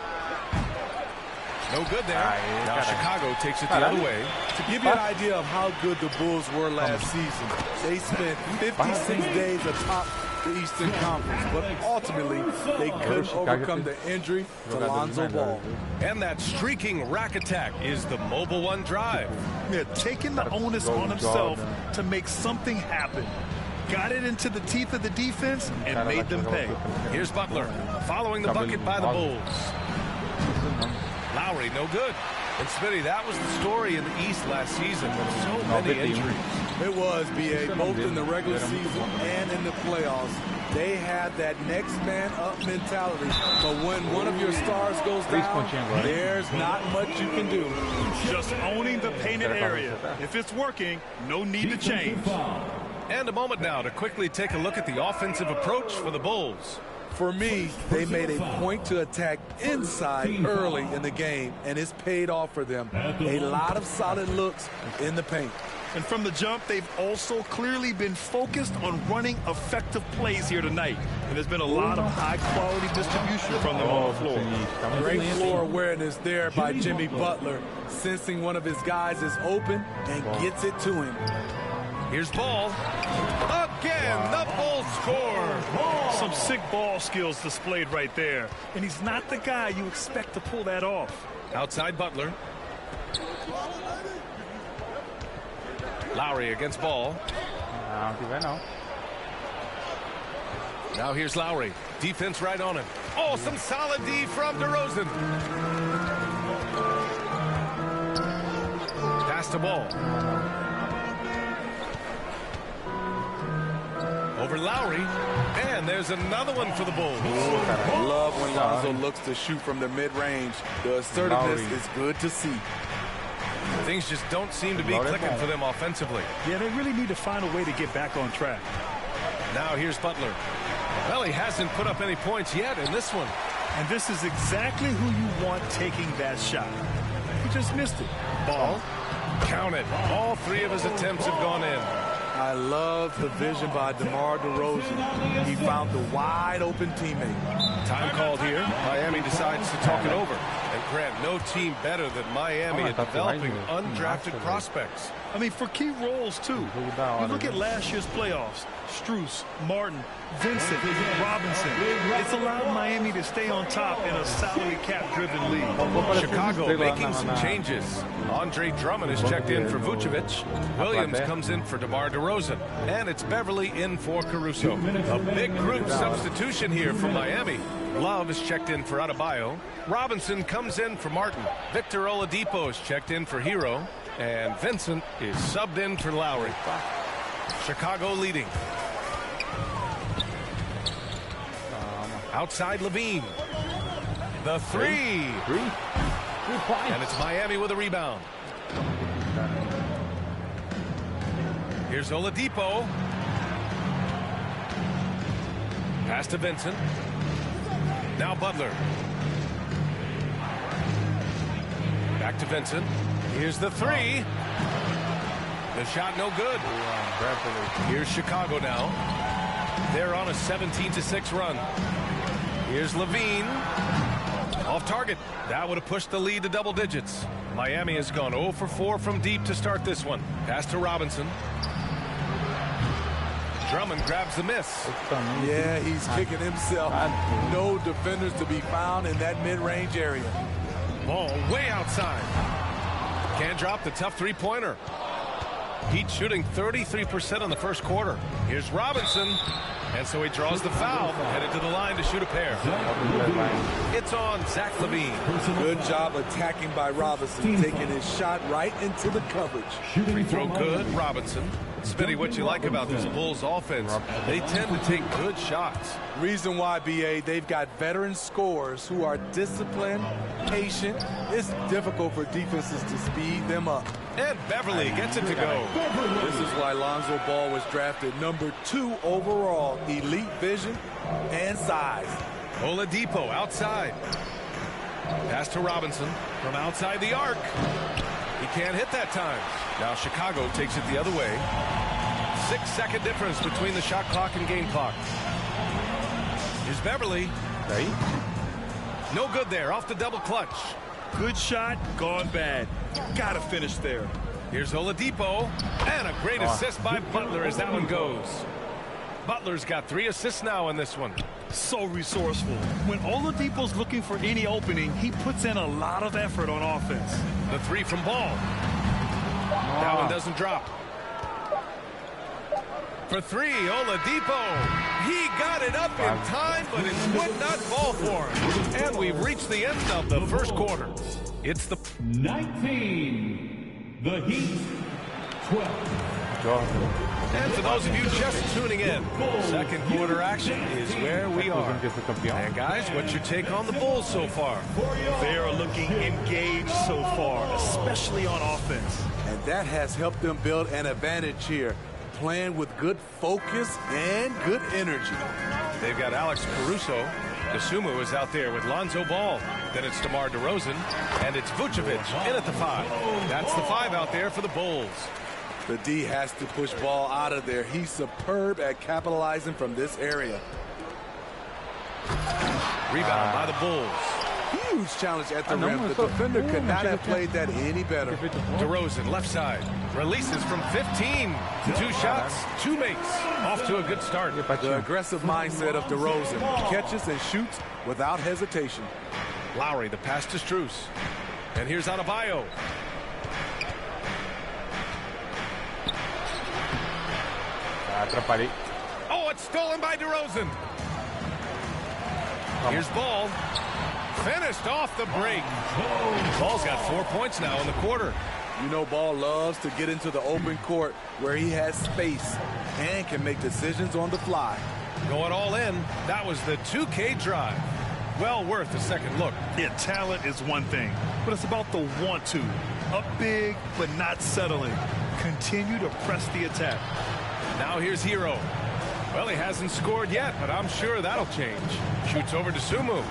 No good there. Now Chicago takes it the other way. To give you an idea of how good the Bulls were last season, they spent 56 days atop the Eastern Conference, but ultimately they couldn't overcome the injury to Lonzo Ball. And that streaking rack attack is the Mobile One drive. Yeah, taking the onus on himself to make something happen. Got it into the teeth of the defense and made them pay. Here's Butler following the bucket by the Bulls. Lowry, no good. And Smitty, that was the story in the East last season with so many injuries. It was, B.A., both in the regular season and in the playoffs. They had that next man up mentality. But when one of your stars goes down, there's not much you can do. Just owning the painted area. If it's working, no need to change. And a moment now to quickly take a look at the offensive approach for the Bulls. For me, they made a point to attack inside early in the game, and it's paid off for them. A lot of solid looks in the paint. And from the jump, they've also clearly been focused on running effective plays here tonight. And there's been a lot of high-quality distribution from them on the floor. Great floor awareness there by Jimmy Butler, sensing one of his guys is open and gets it to him. Here's Ball. Again, the Bulls score. Some sick ball skills displayed right there. And he's not the guy you expect to pull that off. Outside Butler. Lowry against Ball. Now here's Lowry. Defense right on him. Oh, some solid D from DeRozan. Pass to Ball. Over Lowry, and there's another one for the Bulls. I love when Lonzo looks to shoot from the mid-range. The assertiveness is good to see. Things just don't seem to be clicking for them offensively. Yeah, they really need to find a way to get back on track. Now here's Butler. Well, he hasn't put up any points yet in this one. And this is exactly who you want taking that shot. He just missed it. Ball. Count it. All 3 of his attempts have gone in. I love the vision by DeMar DeRozan. He found the wide open teammate. Time called here. Miami decides to talk it over. And Grant, no team better than Miami at developing undrafted prospects. I mean, for key roles, too. You look at last year's playoffs. Strus, Martin, Vincent, Robinson. It's allowed Miami to stay on top in a salary cap-driven league. Chicago making some changes. Andre Drummond is checked in for Vucevic. Williams comes in for DeMar DeRozan. And it's Beverly in for Caruso. A big group substitution here for Miami. Love is checked in for Adebayo. Robinson comes in for Martin. Victor Oladipo is checked in for Hero. And Vincent is subbed in for Lowry. Chicago leading. Outside Levine. The three. And it's Miami with a rebound. Here's Oladipo. Pass to Vincent. Now Butler. Back to Vincent. Here's the three. The shot no good. Here's Chicago now. They're on a 17-6 run. Here's Levine. Off target. That would have pushed the lead to double digits. Miami has gone 0 for 4 from deep to start this one. Pass to Robinson. Drummond grabs the miss. Yeah, he's kicking himself. No defenders to be found in that mid-range area. Ball way outside. Can't drop the tough three-pointer. Heat shooting 33% in the first quarter. Here's Robinson. And so he draws the foul, headed to the line to shoot a pair. It's on Zach LaVine. Good job attacking by Robinson, taking his shot right into the coverage. Free throw good, Robinson. Smitty, what you like about this Bulls offense, they tend to take good shots. Reason why, B.A., they've got veteran scorers who are disciplined, patient. It's difficult for defenses to speed them up. And Beverly gets it to go. This is why Lonzo Ball was drafted #2 overall. Elite vision and size. Oladipo outside. Pass to Robinson from outside the arc. He can't hit that time. Now Chicago takes it the other way. 6-second difference between the shot clock and game clock. Here's Beverly. No good there, off the double clutch. Good shot, gone bad. Gotta finish there. Here's Oladipo. And a great assist by Butler as that one goes. Butler's got 3 assists now in this one. So resourceful. When Oladipo's looking for any opening, he puts in a lot of effort on offense. The three from Ball. That one doesn't drop. For three, Oladipo. He got it up in time, but it would not fall for him. And we've reached the end of the first quarter. It's the 19. The Heat 12. And for those of you just tuning in, second quarter action is where we are. And guys, what's your take on the Bulls so far? They are looking engaged so far, especially on offense. And that has helped them build an advantage here, playing with good focus and good energy. They've got Alex Caruso. Dosunmu is out there with Lonzo Ball. Then it's DeMar DeRozan. And it's Vucevic in at the 5. That's the 5 out there for the Bulls. The D has to push Ball out of there. He's superb at capitalizing from this area. Rebound by the Bulls. Huge challenge at the rim. The defender could not have played that any better. DeRozan, left side. Releases from 15. 2 shots, 2 makes. Off to a good start. The aggressive mindset of DeRozan. Catches and shoots without hesitation. Lowry, the pass to Strus. And here's Adebayo. Oh, it's stolen by DeRozan. Here's Ball. Finished off the break. Ball's got 4 points now in the quarter. You know, Ball loves to get into the open court where he has space and can make decisions on the fly. Going all in. That was the 2K drive. Well worth a second look. Yeah, talent is one thing, but it's about the want to. Up big, but not settling. Continue to press the attack. Now here's Hero. Well, he hasn't scored yet, but I'm sure that'll change. Shoots over to Sumu.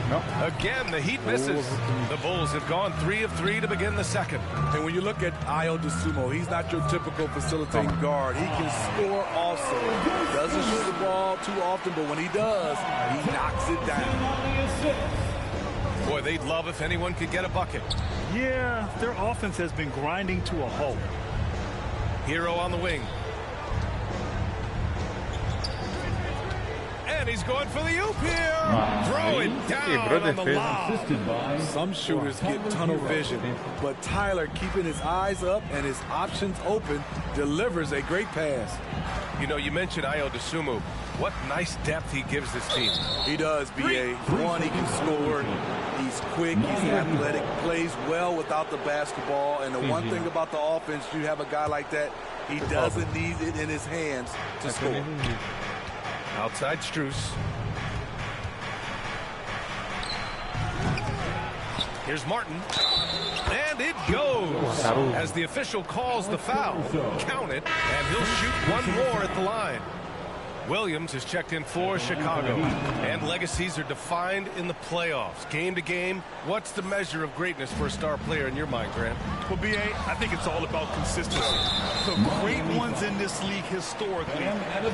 Nope. Again, the Heat misses. The Bulls have gone 3 of 3 to begin the second. And when you look at Ayo DeSumo, he's not your typical facilitating guard. He can score also. Doesn't shoot the ball too often, but when he does, he knocks it down. Boy, they'd love if anyone could get a bucket. Yeah, their offense has been grinding to a halt. Hero on the wing. And he's going for the oop here. Throw it down on the lob. Some shooters get tunnel vision, but Tyler, keeping his eyes up and his options open, delivers a great pass. You know, you mentioned Ayo DeSumo. What nice depth he gives this team. He does, B.A. One, he can score. He's quick, he's athletic, plays well without the basketball. And the one thing about the offense, you have a guy like that, he doesn't need it in his hands to score. Outside Strus. Here's Martin. And it goes. As the official calls the foul. Count it, and he'll shoot one more at the line. Williams has checked in for Chicago. And legacies are defined in the playoffs. Game to game, what's the measure of greatness for a star player in your mind, Grant? Well, B.A., I think it's all about consistency. The great ones in this league historically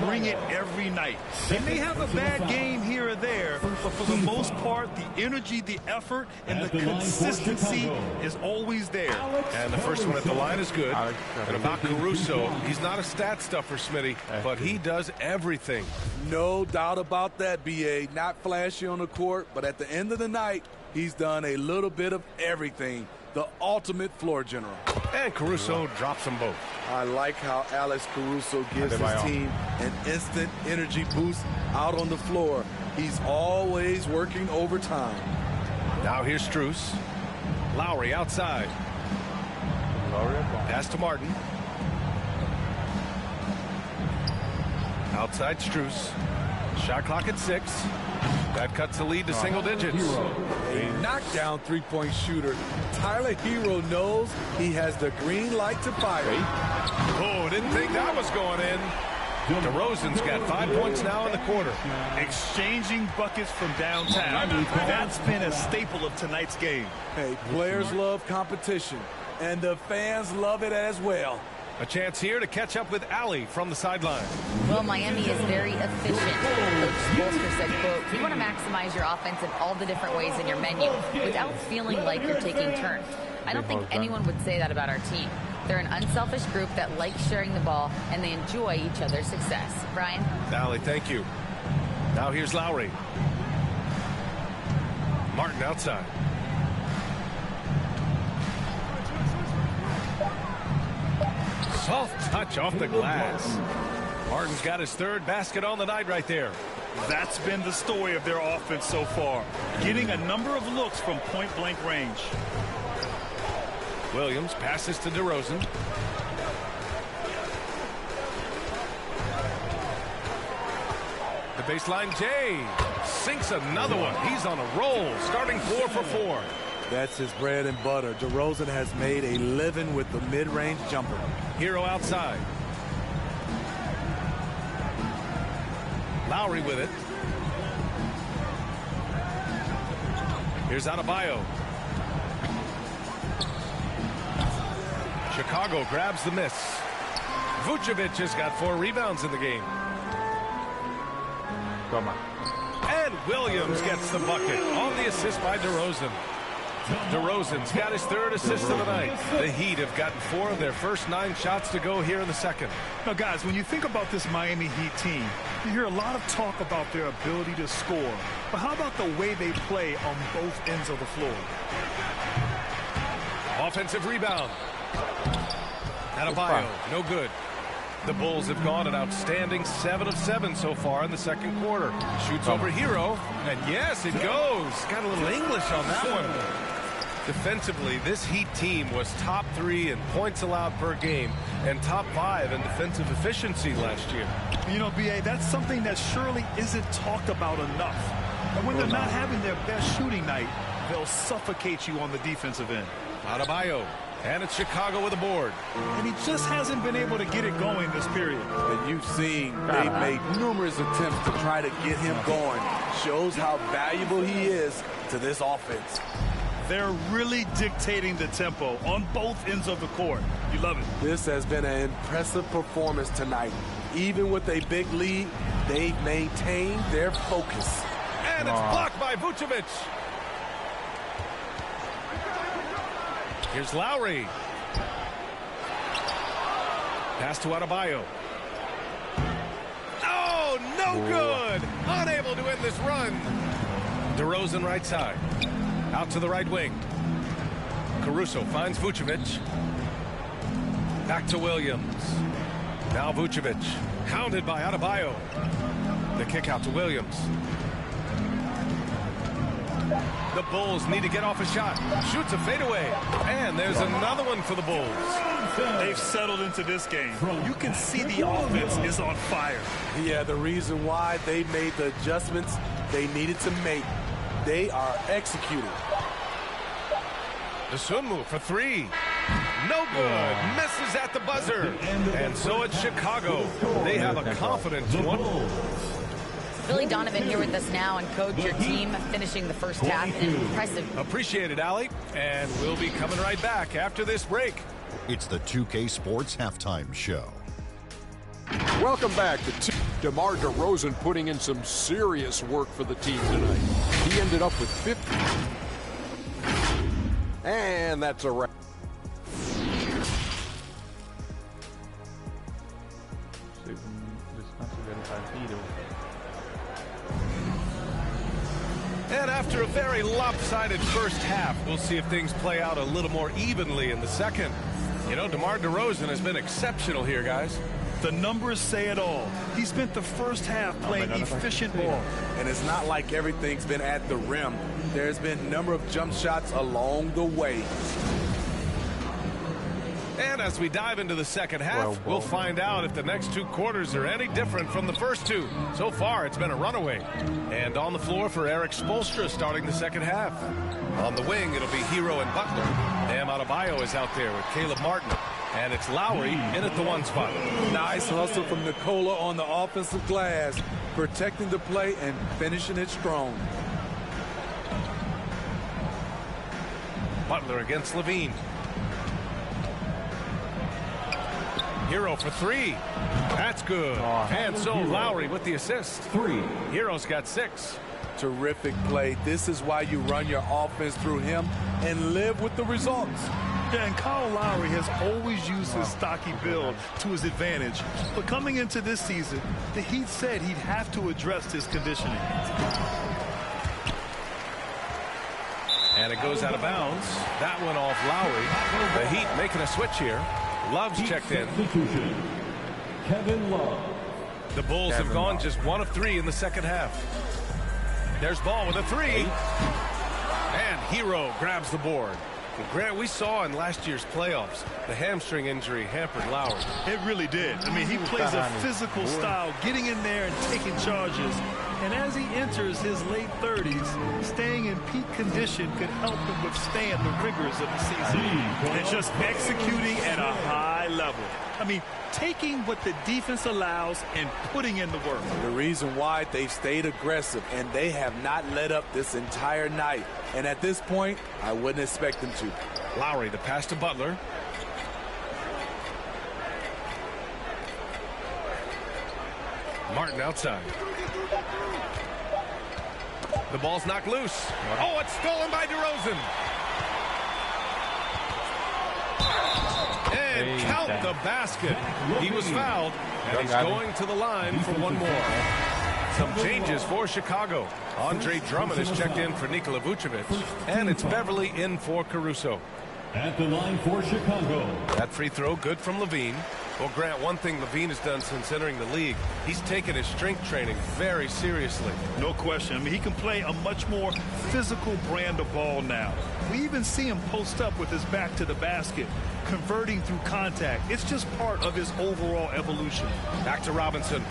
bring it every night. They may have a bad game here or there, but for the most part, the energy, the effort, and the consistency is always there. And the first one at the line is good. And about Caruso, he's not a stat stuffer, Smitty, but he does everything. No doubt about that, B.A. Not flashy on the court, but at the end of the night, he's done a little bit of everything. The ultimate floor general. And Caruso drops them both. I like how Alex Caruso gives his team an instant energy boost out on the floor. He's always working overtime. Now here's Strus. Lowry outside. Pass to Martin. Outside Strus. Shot clock at 6. That cuts the lead to single digits. A knockdown three-point shooter. Tyler Hero knows he has the green light to fire. Oh, didn't think that was going in. DeRozan's got 5 points now in the quarter. Exchanging buckets from downtown. That's been a staple of tonight's game. Hey, players love competition, and the fans love it as well. A chance here to catch up with Allie from the sideline. Well, Miami is very efficient. Coach Bolster said, quote, you want to maximize your offense in all the different ways in your menu without feeling like you're taking turns. I don't think anyone would say that about our team. They're an unselfish group that likes sharing the ball, and they enjoy each other's success. Brian? Allie, thank you. Now here's Lowry. Martin outside. Soft touch off the glass. Martin's got his third basket on the night right there. That's been the story of their offense so far. Getting a number of looks from point-blank range. Williams passes to DeRozan. The baseline, Jay sinks another one. He's on a roll, starting 4 for 4. That's his bread and butter. DeRozan has made a living with the mid-range jumper. Hero outside. Lowry with it. Here's Adebayo. Chicago grabs the miss. Vucevic has got 4 rebounds in the game. Come on. And Williams gets the bucket on the assist by DeRozan. DeRozan's got his 3rd assist of the night. The Heat have gotten 4 of their first 9 shots to go here in the second. Now, guys, when you think about this Miami Heat team, you hear a lot of talk about their ability to score. But how about the way they play on both ends of the floor? Offensive rebound. Adebayo, no good. The Bulls have gone an outstanding 7 of 7 so far in the second quarter. Shoots over Hero, and yes, it goes. Got a little English on that one. Defensively, this Heat team was top 3 in points allowed per game and top 5 in defensive efficiency last year. You know, B.A., that's something that surely isn't talked about enough. And when they're not having their best shooting night, they'll suffocate you on the defensive end. Adebayo And it's Chicago with a board. And he just hasn't been able to get it going this period. And you've seen they've made numerous attempts to try to get him going. Shows how valuable he is to this offense. They're really dictating the tempo on both ends of the court. You love it. This has been an impressive performance tonight. Even with a big lead, they've maintained their focus. And it's blocked by Vucevic. Here's Lowry. Pass to Adebayo. Oh, no good. Unable to end this run. DeRozan right side. Out to the right wing. Caruso finds Vucevic. Back to Williams. Now Vucevic. Hounded by Adebayo. The kick out to Williams. The Bulls need to get off a shot. Shoots a fadeaway. And there's another one for the Bulls. They've settled into this game. You can see the offense is on fire. Yeah, the reason why they made the adjustments they needed to make. They are executing. The swim move for three. No good. Misses at the buzzer. And so it's Chicago. They have a confident one. Billy Donovan here with us now, and coach, your team finishing the first half in an impressive. Appreciate it, Allie. And we'll be coming right back after this break. It's the 2K Sports Halftime Show. Welcome back to DeMar DeRozan putting in some serious work for the team tonight. He ended up with 50. And that's a wrap. And after a very lopsided first half, we'll see if things play out a little more evenly in the second. You know, DeMar DeRozan has been exceptional here, guys. The numbers say it all. He spent the first half playing efficient ball. And it's not like everything's been at the rim. There's been a number of jump shots along the way. And as we dive into the second half, we'll find out if the next two quarters are any different from the first two. So far, it's been a runaway. And on the floor for Eric Spoelstra starting the second half. On the wing, it'll be Hero and Butler. Bam Adebayo is out there with Caleb Martin. And it's Lowry in at the one spot. Nice hustle from Nikola on the offensive glass, protecting the play and finishing it strong. Butler against Levine. Hero for three. That's good. And so Lowry with the assist. Hero's got 6. Terrific play. This is why you run your offense through him and live with the results. Yeah, and Kyle Lowry has always used his stocky build to his advantage. But coming into this season, the Heat said he'd have to address his conditioning. And it goes out of bounds. That one off Lowry. The Heat making a switch here. Love's checked in. Kevin Love. The Bulls have gone just 1 of 3 in the second half. There's Ball with a 3. And Hero grabs the board. And Grant, we saw in last year's playoffs, the hamstring injury hampered Lowry. It really did. I mean, he plays a physical style, getting in there and taking charges. And as he enters his late 30s, staying in peak condition could help him withstand the rigors of the season. And just executing at a high level. I mean, taking what the defense allows and putting in the work. The reason why they've stayed aggressive, and they have not let up this entire night. And at this point, I wouldn't expect them to. Lowry, the pass to Butler. Martin outside. The ball's knocked loose. Oh, it's stolen by DeRozan. And count the basket. He was fouled, and he's going to the line for one more. Some changes for Chicago. Andre Drummond is checked in for Nikola Vucevic, and it's Beverly in for Caruso. At the line for Chicago. That free throw good from Levine. Well, Grant, one thing Levine has done since entering the league, he's taken his strength training very seriously. No question. I mean, he can play a much more physical brand of ball now. We even see him post up with his back to the basket, converting through contact. It's just part of his overall evolution. Back to Robinson.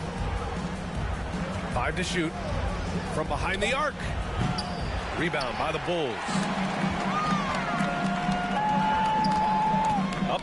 5 to shoot from behind the arc. Rebound by the Bulls.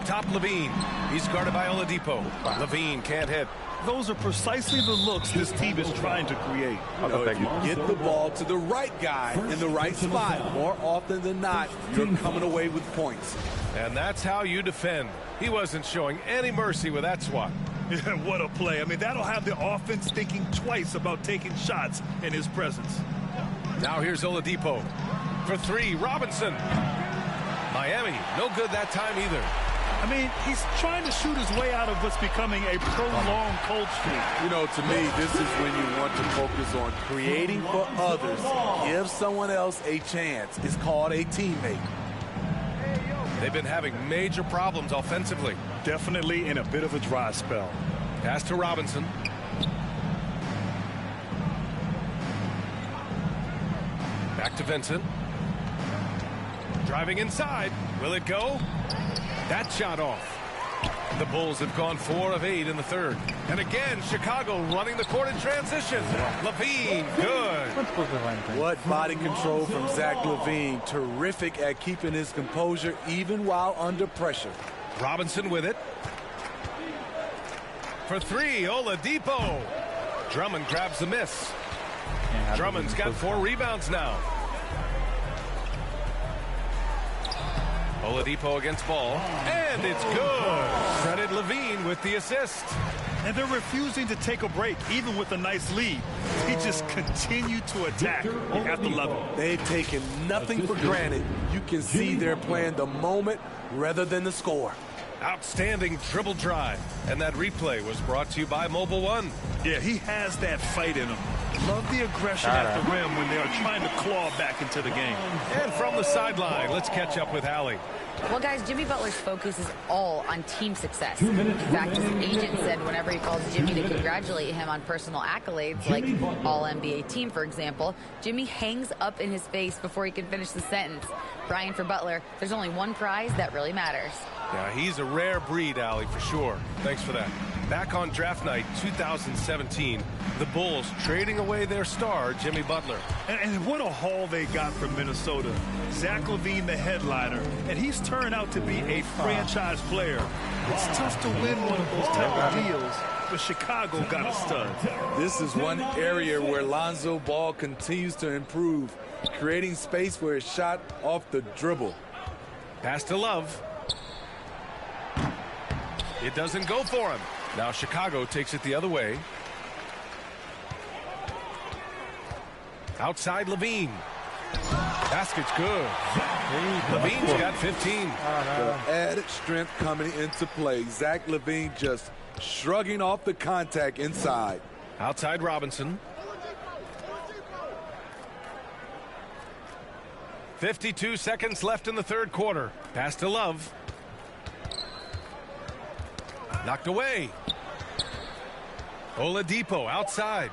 Up top, Levine. He's guarded by Oladipo. Levine can't hit. Those are precisely the looks this team is trying to create. If you get the ball to the right guy in the right spot, more often than not, you're coming away with points. And that's how you defend. He wasn't showing any mercy with that swat. Yeah, what a play. I mean, that'll have the offense thinking twice about taking shots in his presence. Now here's Oladipo. For three, Robinson. Miami, no good that time either. I mean, he's trying to shoot his way out of what's becoming a prolonged cold streak. You know, to me, this is when you want to focus on creating for others. Give someone else a chance. It's called a teammate. They've been having major problems offensively. Definitely in a bit of a dry spell. Pass to Robinson. Back to Vincent. Driving inside. Will it go? That shot off. The Bulls have gone 4 of 8 in the third. And again, Chicago running the court in transition. Levine, good. What body control from Zach Levine. Terrific at keeping his composure even while under pressure. Robinson with it. For three, Oladipo. Drummond grabs the miss. Drummond's got 4 rebounds now. Oladipo against ball, and it's good. Credit Levine with the assist. And they're refusing to take a break, even with a nice lead. They just continue to attack. You have to love it. They've taken nothing for granted. You can see they're playing the moment rather than the score. Outstanding dribble drive. And that replay was brought to you by Mobile One. Yeah, he has that fight in him. Love the aggression at the rim when they are trying to claw back into the game. And from the sideline, let's catch up with Allie. Well, guys, Jimmy Butler's focus is all on team success. In fact, his agent said whenever he calls Jimmy to congratulate him on personal accolades, like All-NBA team, for example, Jimmy hangs up in his face before he can finish the sentence. Brian, for Butler, there's only one prize that really matters. Yeah, he's a rare breed, Allie, for sure. Thanks for that. Back on draft night 2017, the Bulls trading away their star, Jimmy Butler. And what a haul they got from Minnesota. Zach LaVine, the headliner, and he's turned out to be a franchise player. It's tough to win one of those type of deals, but Chicago got a stud. This is one area where Lonzo Ball continues to improve, creating space for his shot off the dribble. Pass to Love. It doesn't go for him. Now Chicago takes it the other way. Outside Levine. Basket's good. Levine's got 15. The added strength coming into play. Zach Levine just shrugging off the contact inside. Outside Robinson. 52 seconds left in the third quarter. Pass to Love. Knocked away. Oladipo outside.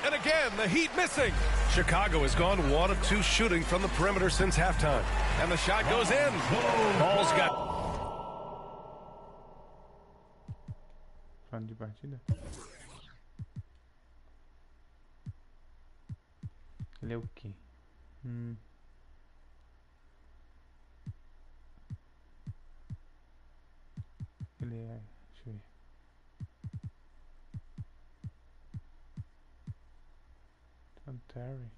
And again, the Heat missing. Chicago has gone 1 of 2 shooting from the perimeter since halftime. And the shot goes in. Ball's got... Plano de partida. Ele é o quê? Ele é... Deixa eu ver. Terry.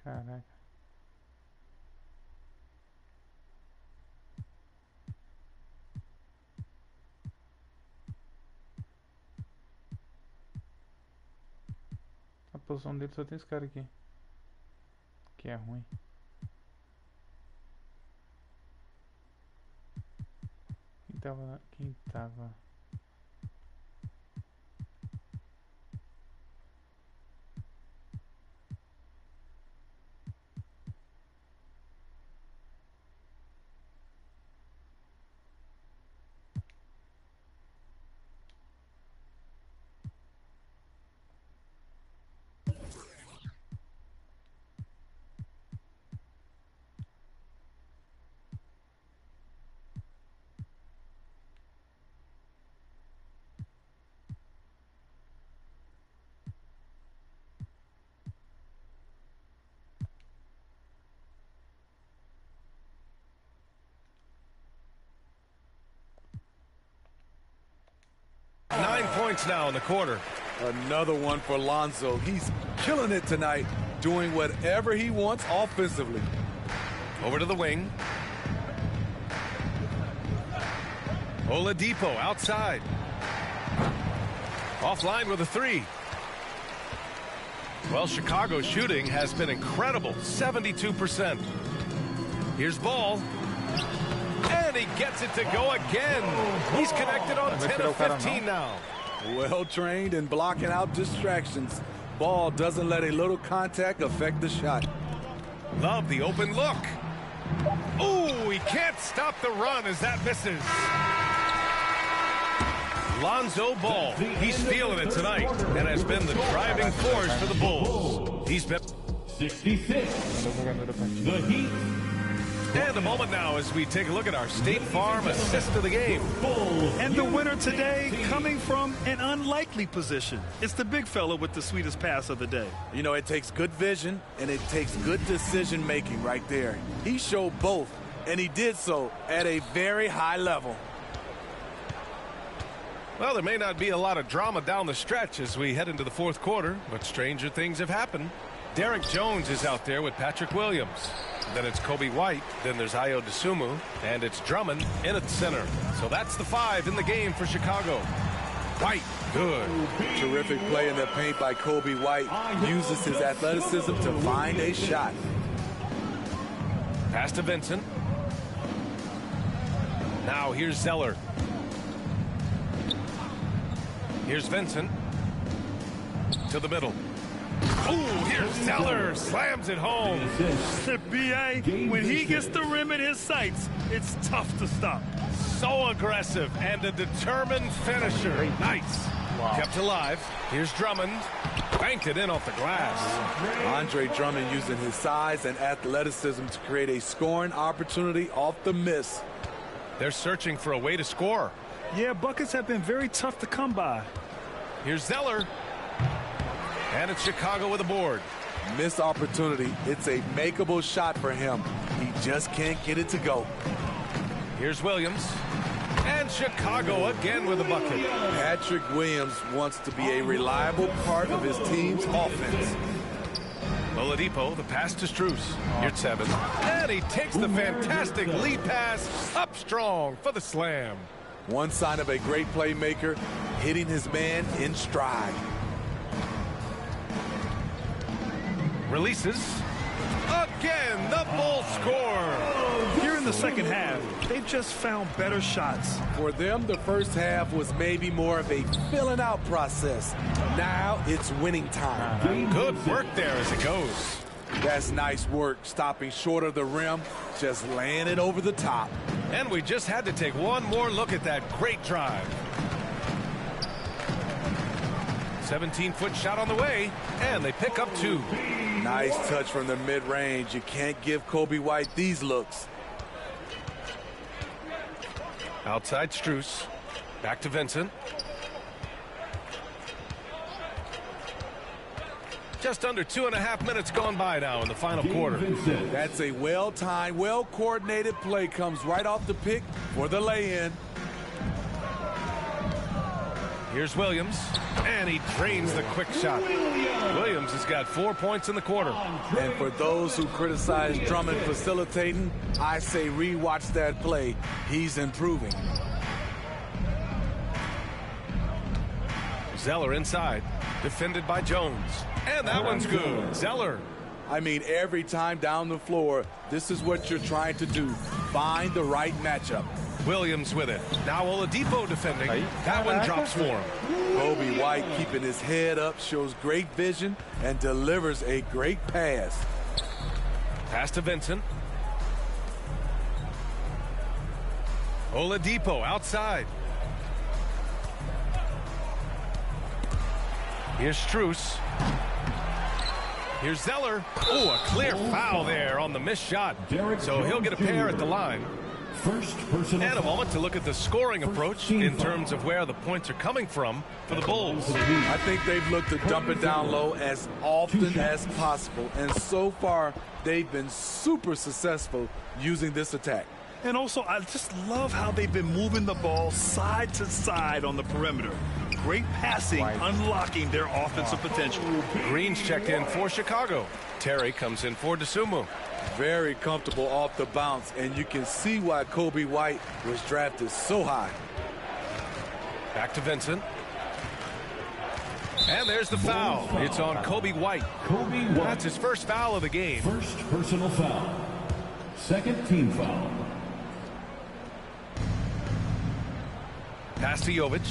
Caraca. A posição dele só tem esse cara aqui, que é ruim. Quem tava... points now in the quarter. Another one for Lonzo. He's killing it tonight, doing whatever he wants offensively. Over to the wing. Oladipo outside. Offline with a three. Well, Chicago's shooting has been incredible, 72%. Here's Ball. And he gets it to go again. He's connected on 10 of 15 now. Well trained in blocking out distractions. Ball doesn't let a little contact affect the shot. Love the open look. Ooh, he can't stop the run as that misses. Lonzo Ball, he's feeling it tonight and has been the driving force for the Bulls. He's been 66. The Heat. And a moment now as we take a look at our State Farm assist of the game. And the winner today coming from an unlikely position. It's the big fella with the sweetest pass of the day. You know, it takes good vision and it takes good decision making right there. He showed both, and he did so at a very high level. Well, there may not be a lot of drama down the stretch as we head into the fourth quarter, but stranger things have happened. Derek Jones is out there with Patrick Williams. Then it's Kobe White. Then there's Ayo Dosunmu. And it's Drummond in at center. So that's the 5 in the game for Chicago. White, good. Terrific play in the paint by Kobe White. Uses his athleticism to find a shot. Pass to Vincent. Now here's Zeller. Here's Vincent. To the middle. Ooh, here's Zeller. Slams it home. B.A., when he gets the rim in his sights, it's tough to stop. So aggressive and a determined finisher. Nice. Wow. Kept alive. Here's Drummond. Banked it in off the glass. Andre Drummond using his size and athleticism to create a scoring opportunity off the miss. They're searching for a way to score. Yeah, buckets have been very tough to come by. Here's Zeller. And it's Chicago with a board. Missed opportunity. It's a makeable shot for him. He just can't get it to go. Here's Williams. And Chicago again with a bucket. Patrick Williams wants to be a reliable part of his team's offense. Oladipo, the pass to Strus. Here's 7. And he takes the fantastic lead pass up strong for the slam. One sign of a great playmaker, hitting his man in stride. Releases. Again, the Bulls score. Here in the second half, they've just found better shots. For them, the first half was maybe more of a filling out process. Now it's winning time. Good work there as it goes. That's nice work, stopping short of the rim, just laying it over the top. And we just had to take one more look at that great drive. 17-foot shot on the way, and they pick up 2. Nice touch from the mid-range. You can't give Kobe White these looks. Outside Strus. Back to Vincent. Just under 2.5 minutes gone by now in the final quarter. That's a well-timed, well-coordinated play. Comes right off the pick for the lay-in. Here's Williams, and he drains the quick shot. Williams has got 4 points in the quarter. And for those who criticize Drummond facilitating, I say rewatch that play. He's improving. Zeller inside, defended by Jones. And that one's good. Zeller. I mean, every time down the floor, this is what you're trying to do. Find the right matchup. Williams with it. Now Oladipo defending. That one drops for him. Kobe White keeping his head up, shows great vision, and delivers a great pass. Pass to Vincent. Oladipo outside. Here's Strus. Here's Zeller. Oh, a clear foul there on the missed shot. So he'll get a pair at the line. And a moment to look at the scoring approach in terms of where the points are coming from for the Bulls. I think they've looked to dump it down low as often as possible. And so far, they've been super successful using this attack. And also, I just love how they've been moving the ball side to side on the perimeter. Great passing, unlocking their offensive potential. Green's checked in for Chicago. Terry comes in for DeSumo. Very comfortable off the bounce, and you can see why Kobe White was drafted so high. Back to Vincent. And there's the foul. It's on Kobe White. That's his first foul of the game. First personal foul. Second team foul. Pass to Jovic.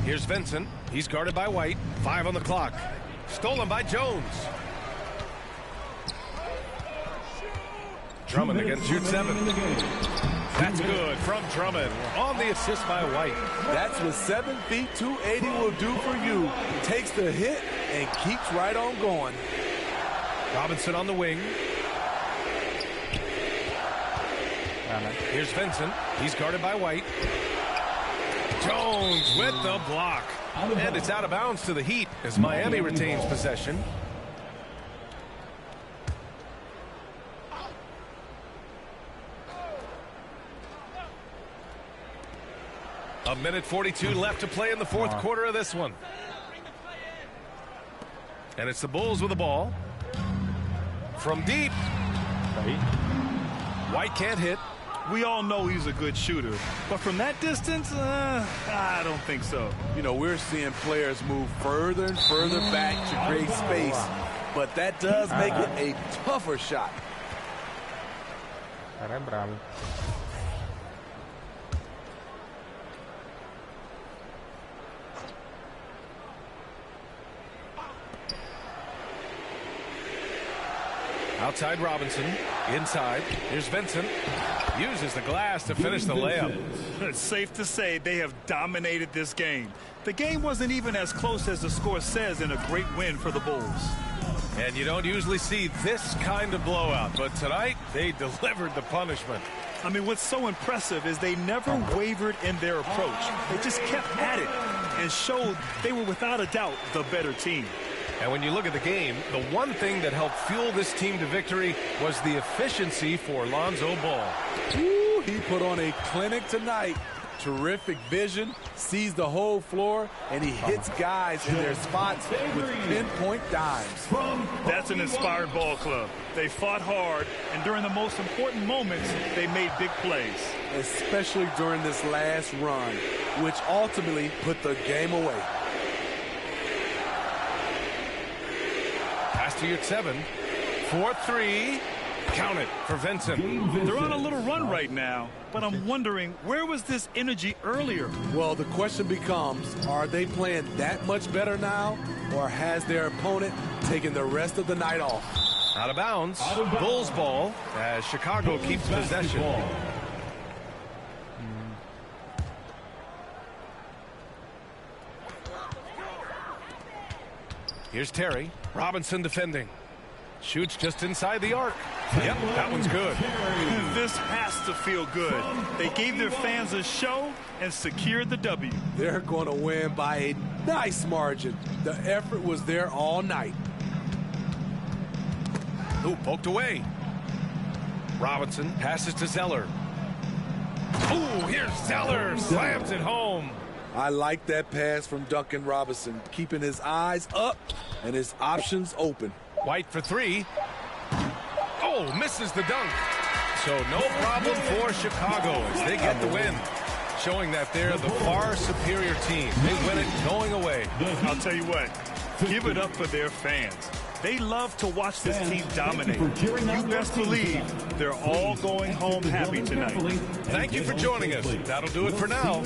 Here's Vincent. He's guarded by White. 5 on the clock. Stolen by Jones. Drummond against shoot 7. That's good from Drummond on the assist by White. That's what 7 feet 280 will do for you. Takes the hit and keeps right on going. Robinson on the wing. Here's Vincent. He's guarded by White. Jones with the block. And it's out of bounds to the Heat as Miami retains possession. A minute 42 left to play in the fourth quarter of this one. And it's the Bulls with the ball. From deep. White can't hit. We all know he's a good shooter, but from that distance, I don't think so. You know, we're seeing players move further and further back to create space, but that does make it a tougher shot. Cara é bravo. Outside Robinson. Inside. Here's Vincent. Uses the glass to finish the layup. It's safe to say they have dominated this game. The game wasn't even as close as the score says in a great win for the Bulls. And you don't usually see this kind of blowout, but tonight they delivered the punishment. I mean, what's so impressive is they never wavered in their approach. They just kept at it and showed they were without a doubt the better team. And when you look at the game, the one thing that helped fuel this team to victory was the efficiency for Lonzo Ball. Ooh, he put on a clinic tonight. Terrific vision, sees the whole floor, and he hits guys in their spots with pinpoint dimes. That's an inspired ball club. They fought hard, and during the most important moments, they made big plays. Especially during this last run, which ultimately put the game away. Pass to your 7. 4-3. Count it for Vincent. They're on a little run right now, but I'm wondering, where was this energy earlier? Well, the question becomes, are they playing that much better now, or has their opponent taken the rest of the night off? Out of bounds. Bulls ball as Chicago keeps possession. Here's Terry. Robinson defending. Shoots just inside the arc. Yep, that one's good. This has to feel good. They gave their fans a show and secured the W. They're going to win by a nice margin. The effort was there all night. Ooh, poked away. Robinson passes to Zeller. Ooh, here's Zeller. Slams it home. I like that pass from Duncan Robinson, keeping his eyes up and his options open. White for 3. Oh, misses the dunk. So no problem for Chicago as they get the win, showing that they're the far superior team. They win it going away. I'll tell you what, give it up for their fans. They love to watch this team dominate. You best believe they're all going home happy tonight. Thank you for joining us. That'll do it for now.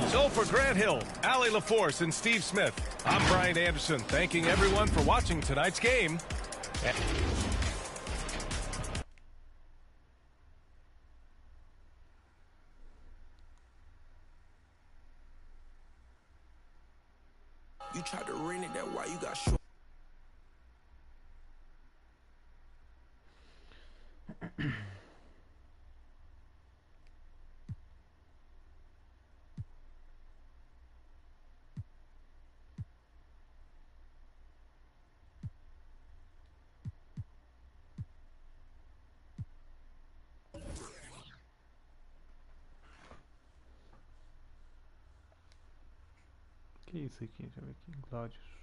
So for Grant Hill, Allie LaForce, and Steve Smith, I'm Brian Anderson, thanking everyone for watching tonight's game. You tried to ring it, that why you got short. Que isso aqui? Deixa eu ver aqui. Glódios.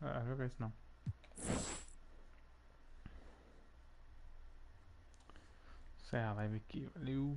Ah, joga isso não. Encerra a live aqui, valeu.